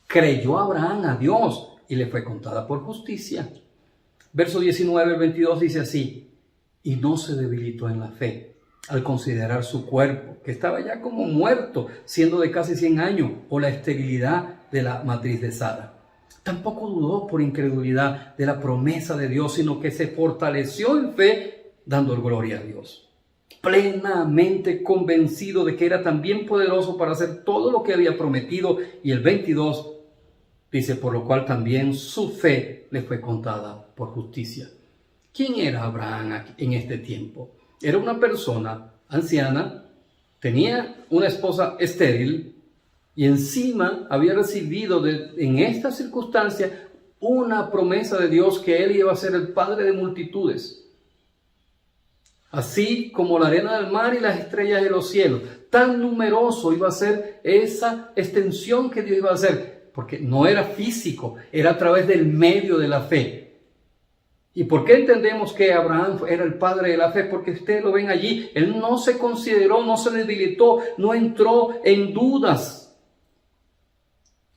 Creyó Abraham a Dios y le fue contada por justicia. Verso 19, el 22 dice así, y no se debilitó en la fe al considerar su cuerpo, que estaba ya como muerto, siendo de casi 100 años, o la esterilidad de la matriz de Sara. Tampoco dudó por incredulidad de la promesa de Dios, sino que se fortaleció en fe, dando gloria a Dios. Plenamente convencido de que era también poderoso para hacer todo lo que había prometido. Y el 22 dice, por lo cual también su fe le fue contada por justicia. ¿Quién era Abraham en este tiempo? Era una persona anciana, tenía una esposa estéril y encima había recibido en esta circunstancia una promesa de Dios que él iba a ser el padre de multitudes. Así como la arena del mar y las estrellas de los cielos. Tan numeroso iba a ser esa extensión que Dios iba a hacer. Porque no era físico, era a través del medio de la fe. ¿Y por qué entendemos que Abraham era el padre de la fe? Porque ustedes lo ven allí, él no se consideró, no se debilitó, no entró en dudas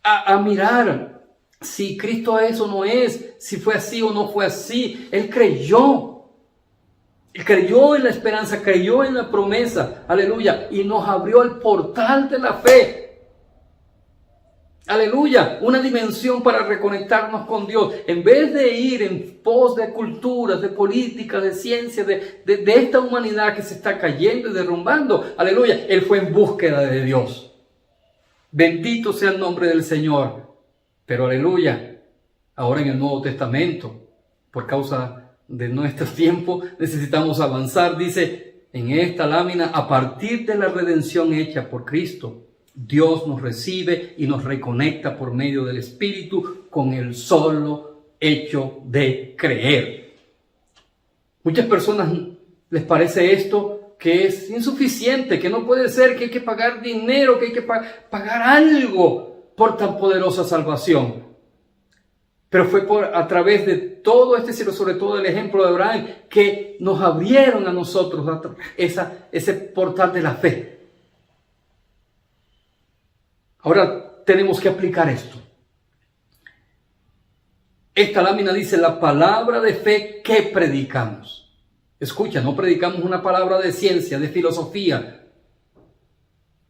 a mirar si Cristo es o no es, si fue así o no fue así. Él creyó. Él creyó en la esperanza, creyó en la promesa, aleluya, y nos abrió el portal de la fe. Aleluya, una dimensión para reconectarnos con Dios. En vez de ir en pos de culturas, de políticas, de ciencias, de esta humanidad que se está cayendo y derrumbando, aleluya, él fue en búsqueda de Dios. Bendito sea el nombre del Señor. Pero aleluya, Ahora en el Nuevo Testamento, por causa de nuestro tiempo, necesitamos avanzar. Dice en esta lámina: a partir de la redención hecha por Cristo, Dios nos recibe y nos reconecta por medio del Espíritu con el solo hecho de creer. Muchas personas les parece esto que es insuficiente, que no puede ser, que hay que pagar dinero, que hay que pagar algo por tan poderosa salvación. Pero fue a través de todo este cielo, sobre todo el ejemplo de Abraham, que nos abrieron a nosotros ese portal de la fe. Ahora tenemos que aplicar esto. Esta lámina dice: la palabra de fe que predicamos. Escucha, no predicamos una palabra de ciencia, de filosofía.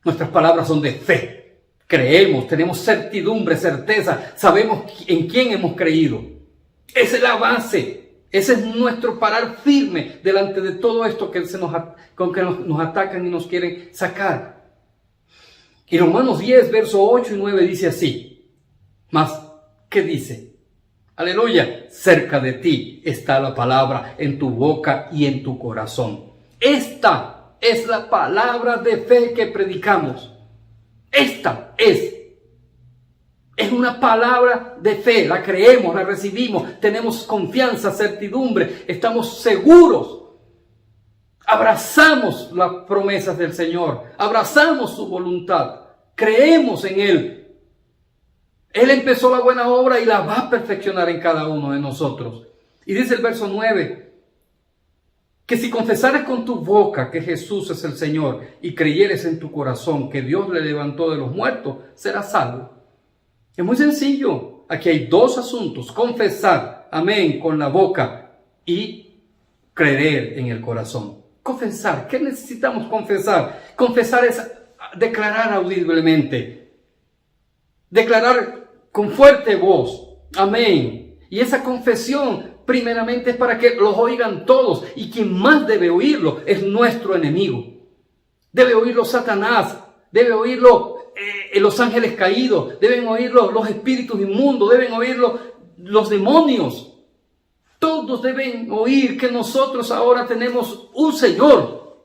Nuestras palabras son de fe. Creemos, tenemos certidumbre, certeza, sabemos en quién hemos creído. Esa es la base, ese es nuestro parar firme delante de todo esto que nos atacan y nos quieren sacar. Y Romanos 10, verso 8 y 9 dice así. Más, ¿qué dice? Aleluya, cerca de ti está la palabra, en tu boca y en tu corazón. Esta es la palabra de fe que predicamos. Esta es una palabra de fe, la creemos, la recibimos, tenemos confianza, certidumbre, estamos seguros. Abrazamos las promesas del Señor, abrazamos su voluntad, creemos en Él. Él empezó la buena obra y la va a perfeccionar en cada uno de nosotros. Y dice el verso 9, que si confesares con tu boca que Jesús es el Señor y creyeres en tu corazón que Dios le levantó de los muertos, serás salvo. Es muy sencillo. Aquí hay dos asuntos: confesar, amén, con la boca, y creer en el corazón. Confesar. ¿Qué necesitamos confesar? Confesar es declarar audiblemente. Declarar con fuerte voz. Amén. Y esa confesión primeramente es para que los oigan todos. Y quien más debe oírlo es nuestro enemigo. Debe oírlo Satanás. Debe oírlo los ángeles caídos. Deben oírlo los espíritus inmundos. Deben oírlo los demonios. Todos deben oír que nosotros ahora tenemos un Señor.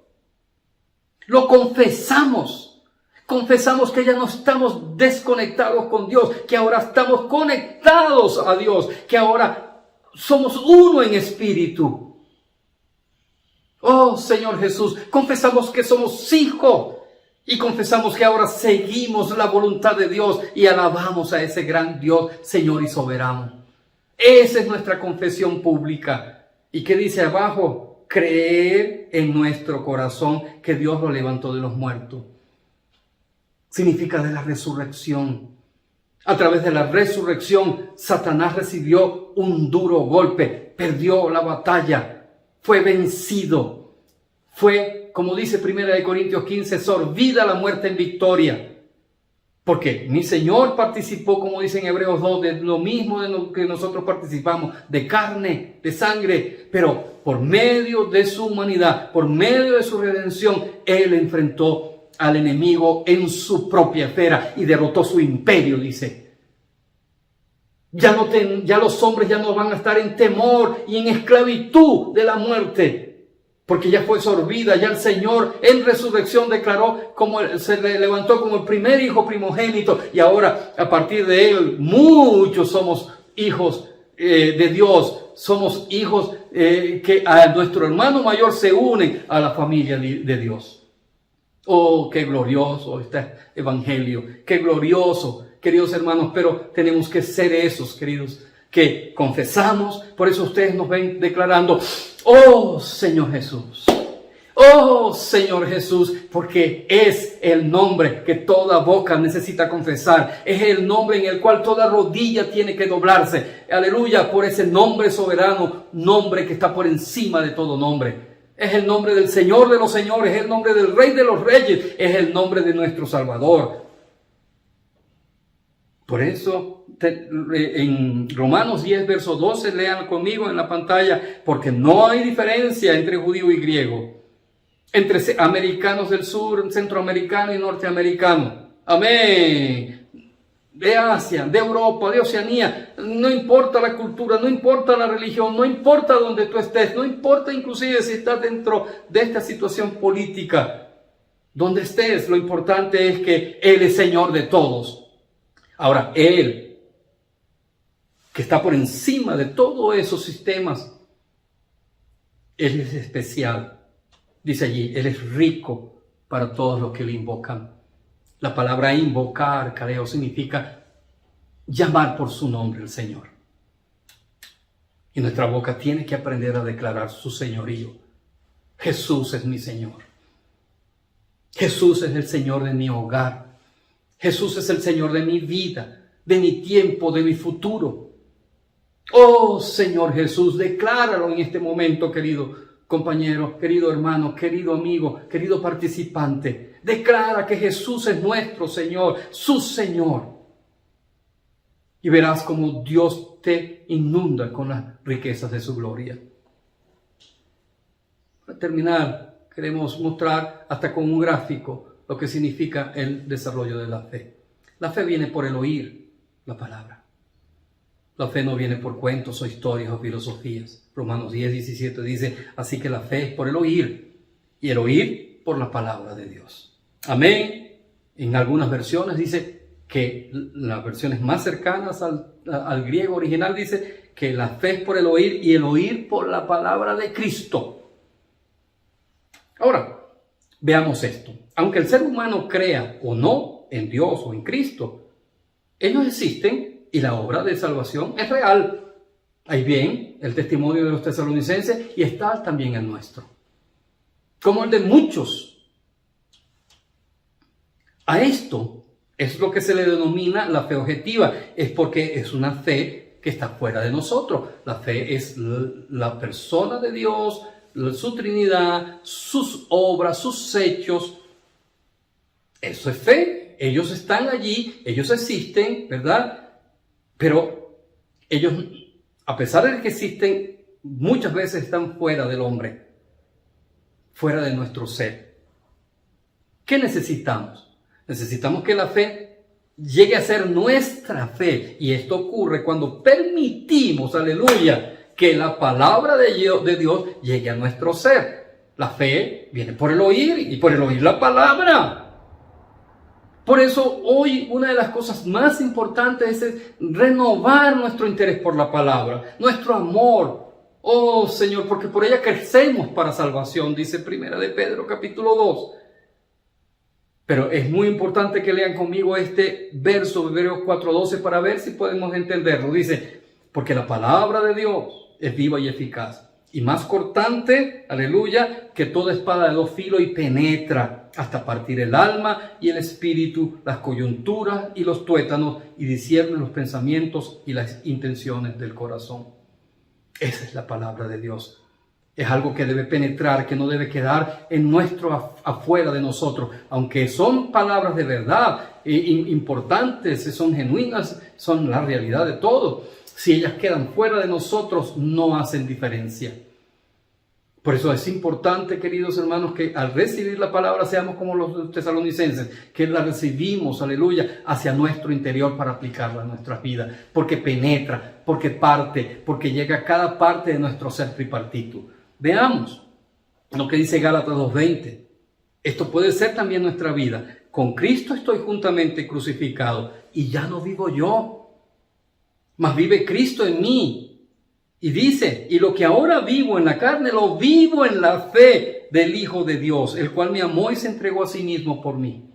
Lo confesamos. Confesamos que ya no estamos desconectados con Dios, que ahora estamos conectados a Dios, que ahora somos uno en espíritu. Oh Señor Jesús, confesamos que somos hijos y confesamos que ahora seguimos la voluntad de Dios y alabamos a ese gran Dios, Señor y soberano. Esa es nuestra confesión pública. ¿Y qué dice abajo? Creer en nuestro corazón que Dios lo levantó de los muertos. Significa de la resurrección. A través de la resurrección, Satanás recibió un duro golpe, perdió la batalla, fue vencido. Fue, como dice 1 Corintios 15, sorbida la muerte en victoria. Porque mi Señor participó, como dice en Hebreos 2, de lo mismo de lo que nosotros participamos, de carne, de sangre, pero por medio de su humanidad, por medio de su redención, Él enfrentó al enemigo en su propia esfera y derrotó su imperio, dice. Ya los hombres ya no van a estar en temor y en esclavitud de la muerte, porque ya fue sorbida. Ya el Señor en resurrección declaró, se le levantó como el primer hijo primogénito, y ahora a partir de él muchos somos hijos de Dios. Somos hijos que a nuestro hermano mayor se unen a la familia de Dios. Oh, qué glorioso este evangelio, qué glorioso, queridos hermanos, pero tenemos que ser esos, queridos, que confesamos. Por eso ustedes nos ven declarando: oh Señor Jesús, oh Señor Jesús, porque es el nombre que toda boca necesita confesar, es el nombre en el cual toda rodilla tiene que doblarse. Aleluya, por ese nombre soberano, nombre que está por encima de todo nombre. Es el nombre del Señor de los señores, es el nombre del Rey de los reyes, es el nombre de nuestro Salvador. Por eso, en Romanos 10, verso 12, lean conmigo en la pantalla: porque no hay diferencia entre judío y griego, entre americanos del sur, centroamericano y norteamericano. Amén. de Asia, de Europa, de Oceanía, no importa la cultura, no importa la religión, no importa donde tú estés, no importa inclusive si estás dentro de esta situación política, donde estés, lo importante es que Él es Señor de todos. Ahora, Él, que está por encima de todos esos sistemas, Él es especial. Dice allí, Él es rico para todos los que le invocan. La palabra invocar, careo, significa llamar por su nombre al Señor. Y nuestra boca tiene que aprender a declarar su señorío. Jesús es mi Señor. Jesús es el Señor de mi hogar. Jesús es el Señor de mi vida, de mi tiempo, de mi futuro. Oh Señor Jesús, decláralo en este momento, querido compañero, querido hermano, querido amigo, querido participante. Declara que Jesús es nuestro Señor, su Señor. Y verás cómo Dios te inunda con las riquezas de su gloria. Para terminar, queremos mostrar hasta con un gráfico lo que significa el desarrollo de la fe. La fe viene por el oír la palabra. La fe no viene por cuentos o historias o filosofías. Romanos 10:17 dice, así que la fe es por el oír, y el oír por la palabra de Dios. Amén. En algunas versiones dice que las versiones más cercanas al griego original dice que la fe es por el oír y el oír por la palabra de Cristo. Ahora, veamos esto. Aunque el ser humano crea o no en Dios o en Cristo, ellos existen y la obra de salvación es real. Ahí bien el testimonio de los tesalonicenses y está también el nuestro, como el de muchos. A esto es lo que se le denomina la fe objetiva, es porque es una fe que está fuera de nosotros. La fe es la persona de Dios, su Trinidad, sus obras, sus hechos. Eso es fe. Ellos están allí, ellos existen, ¿verdad? Pero ellos, a pesar de que existen, muchas veces están fuera del hombre, fuera de nuestro ser. ¿Qué necesitamos? Necesitamos que la fe llegue a ser nuestra fe. Y esto ocurre cuando permitimos, aleluya, que la palabra de Dios llegue a nuestro ser. La fe viene por el oír y por el oír la palabra. Por eso hoy una de las cosas más importantes es renovar nuestro interés por la palabra, nuestro amor. Oh Señor, porque por ella crecemos para salvación, dice Primera de Pedro capítulo 2. Pero es muy importante que lean conmigo este verso de Hebreos 4:12 para ver si podemos entenderlo. Dice, porque la palabra de Dios es viva y eficaz y más cortante, aleluya, que toda espada de dos filos y penetra hasta partir el alma y el espíritu, las coyunturas y los tuétanos, y discierne los pensamientos y las intenciones del corazón. Esa es la palabra de Dios. Es algo que debe penetrar, que no debe quedar en afuera de nosotros. Aunque son palabras de verdad, importantes, son genuinas, son la realidad de todo. Si ellas quedan fuera de nosotros, no hacen diferencia. Por eso es importante, queridos hermanos, que al recibir la palabra seamos como los tesalonicenses, que la recibimos, aleluya, hacia nuestro interior para aplicarla a nuestras vidas, porque penetra, porque parte, porque llega a cada parte de nuestro ser tripartito. Veamos lo que dice Gálatas 2:20. Esto puede ser también nuestra vida. Con Cristo estoy juntamente crucificado y ya no vivo yo, mas vive Cristo en mí. Y dice, y lo que ahora vivo en la carne, lo vivo en la fe del Hijo de Dios, el cual me amó y se entregó a sí mismo por mí.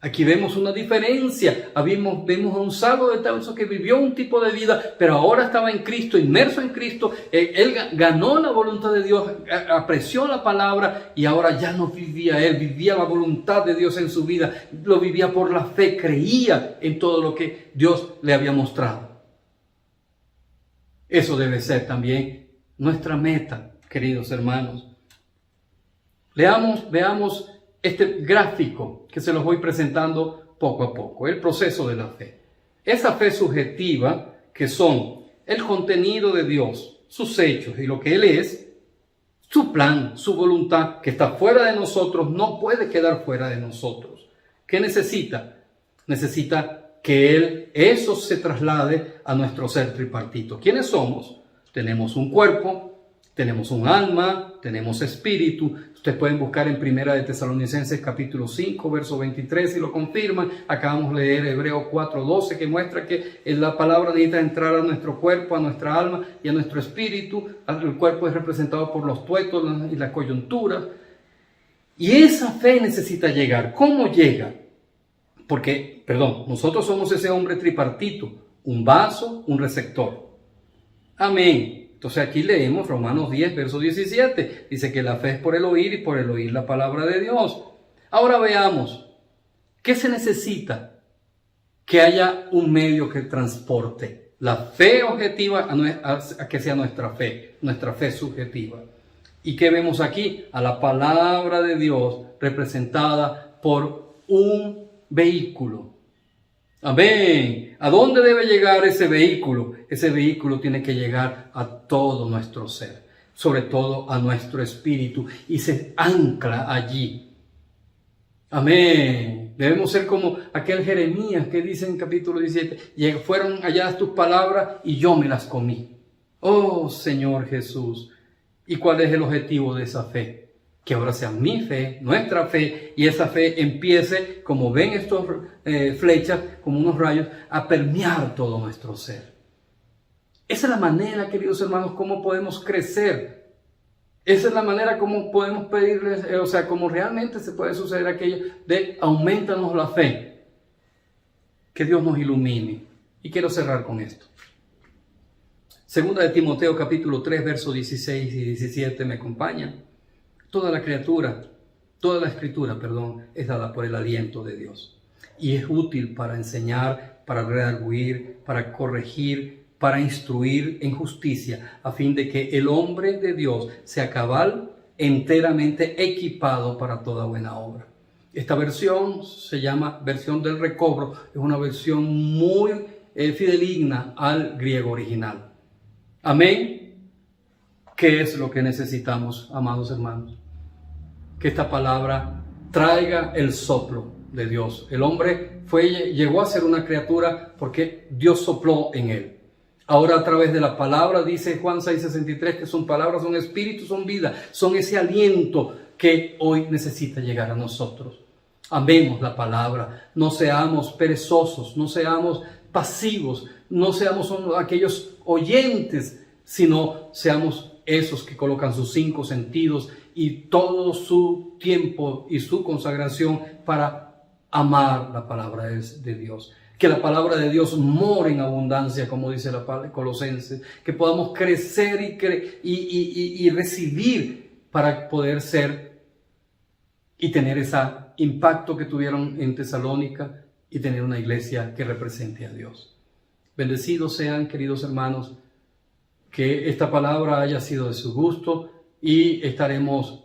Aquí vemos una diferencia. Vemos a un salvo de Tarso que vivió un tipo de vida, pero ahora estaba en Cristo, inmerso en Cristo. Él ganó la voluntad de Dios, apreció la palabra y ahora ya no vivía él, vivía la voluntad de Dios en su vida. Lo vivía por la fe, creía en todo lo que Dios le había mostrado. Eso debe ser también nuestra meta, queridos hermanos. Veamos este gráfico que se los voy presentando poco a poco, el proceso de la fe. Esa fe subjetiva, que son el contenido de Dios, sus hechos y lo que Él es, su plan, su voluntad, que está fuera de nosotros, no puede quedar fuera de nosotros. ¿Qué necesita? Necesita que eso se traslade a nuestro ser tripartito. ¿Quiénes somos? Tenemos un cuerpo, tenemos un alma, tenemos espíritu. Ustedes pueden buscar en Primera de Tesalonicenses capítulo 5, verso 23 y lo confirman. Acabamos de leer Hebreos 4:12 que muestra que la palabra necesita entrar a nuestro cuerpo, a nuestra alma y a nuestro espíritu. El cuerpo es representado por los tuetos y las coyunturas. Y esa fe necesita llegar. ¿Cómo llega? Porque, nosotros somos ese hombre tripartito, un vaso, un receptor. Amén. Entonces aquí leemos Romanos 10, verso 17. Dice que la fe es por el oír y por el oír la palabra de Dios. Ahora veamos, ¿qué se necesita? Que haya un medio que transporte la fe objetiva a que sea nuestra fe subjetiva. ¿Y qué vemos aquí? A la palabra de Dios representada por un vehículo. Amén. ¿A dónde debe llegar ese vehículo? Ese vehículo tiene que llegar a todo nuestro ser, sobre todo a nuestro espíritu, y se ancla allí. Amén. Debemos ser como aquel Jeremías que dice en capítulo 17, fueron halladas tus palabras y yo me las comí. Oh Señor Jesús. ¿Y cuál es el objetivo de esa fe? Que ahora sea mi fe, nuestra fe, y esa fe empiece, como ven estos flechas, como unos rayos, a permear todo nuestro ser. Esa es la manera, queridos hermanos, como podemos crecer. Esa es la manera como podemos pedirles, como realmente se puede suceder aquello de aumentanos la fe. Que Dios nos ilumine. Y quiero cerrar con esto. Segunda de Timoteo capítulo 3, versos 16 y 17 me acompañan. Toda la escritura, es dada por el aliento de Dios. Y es útil para enseñar, para redarguir, para corregir, para instruir en justicia, a fin de que el hombre de Dios sea cabal, enteramente equipado para toda buena obra. Esta versión se llama versión del recobro, es una versión muy fidedigna al griego original. Amén. ¿Qué es lo que necesitamos, amados hermanos? Que esta palabra traiga el soplo de Dios. El hombre llegó a ser una criatura porque Dios sopló en él. Ahora a través de la palabra, dice Juan 6:63, que son palabras, son espíritu, son vida, son ese aliento que hoy necesita llegar a nosotros. Amemos la palabra, no seamos perezosos, no seamos pasivos, no seamos aquellos oyentes, sino seamos esos que colocan sus 5 sentidos y todo su tiempo y su consagración para amar la palabra de Dios. Que la palabra de Dios more en abundancia, como dice la palabra de Colosenses. Que podamos crecer y recibir para poder ser y tener ese impacto que tuvieron en Tesalónica y tener una iglesia que represente a Dios. Bendecidos sean, queridos hermanos, que esta palabra haya sido de su gusto y estaremos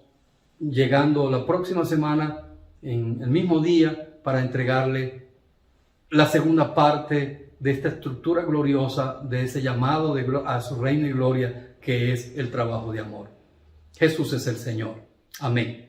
llegando la próxima semana en el mismo día para entregarle la segunda parte de esta estructura gloriosa, de ese llamado a su reino y gloria que es el trabajo de amor. Jesús es el Señor. Amén.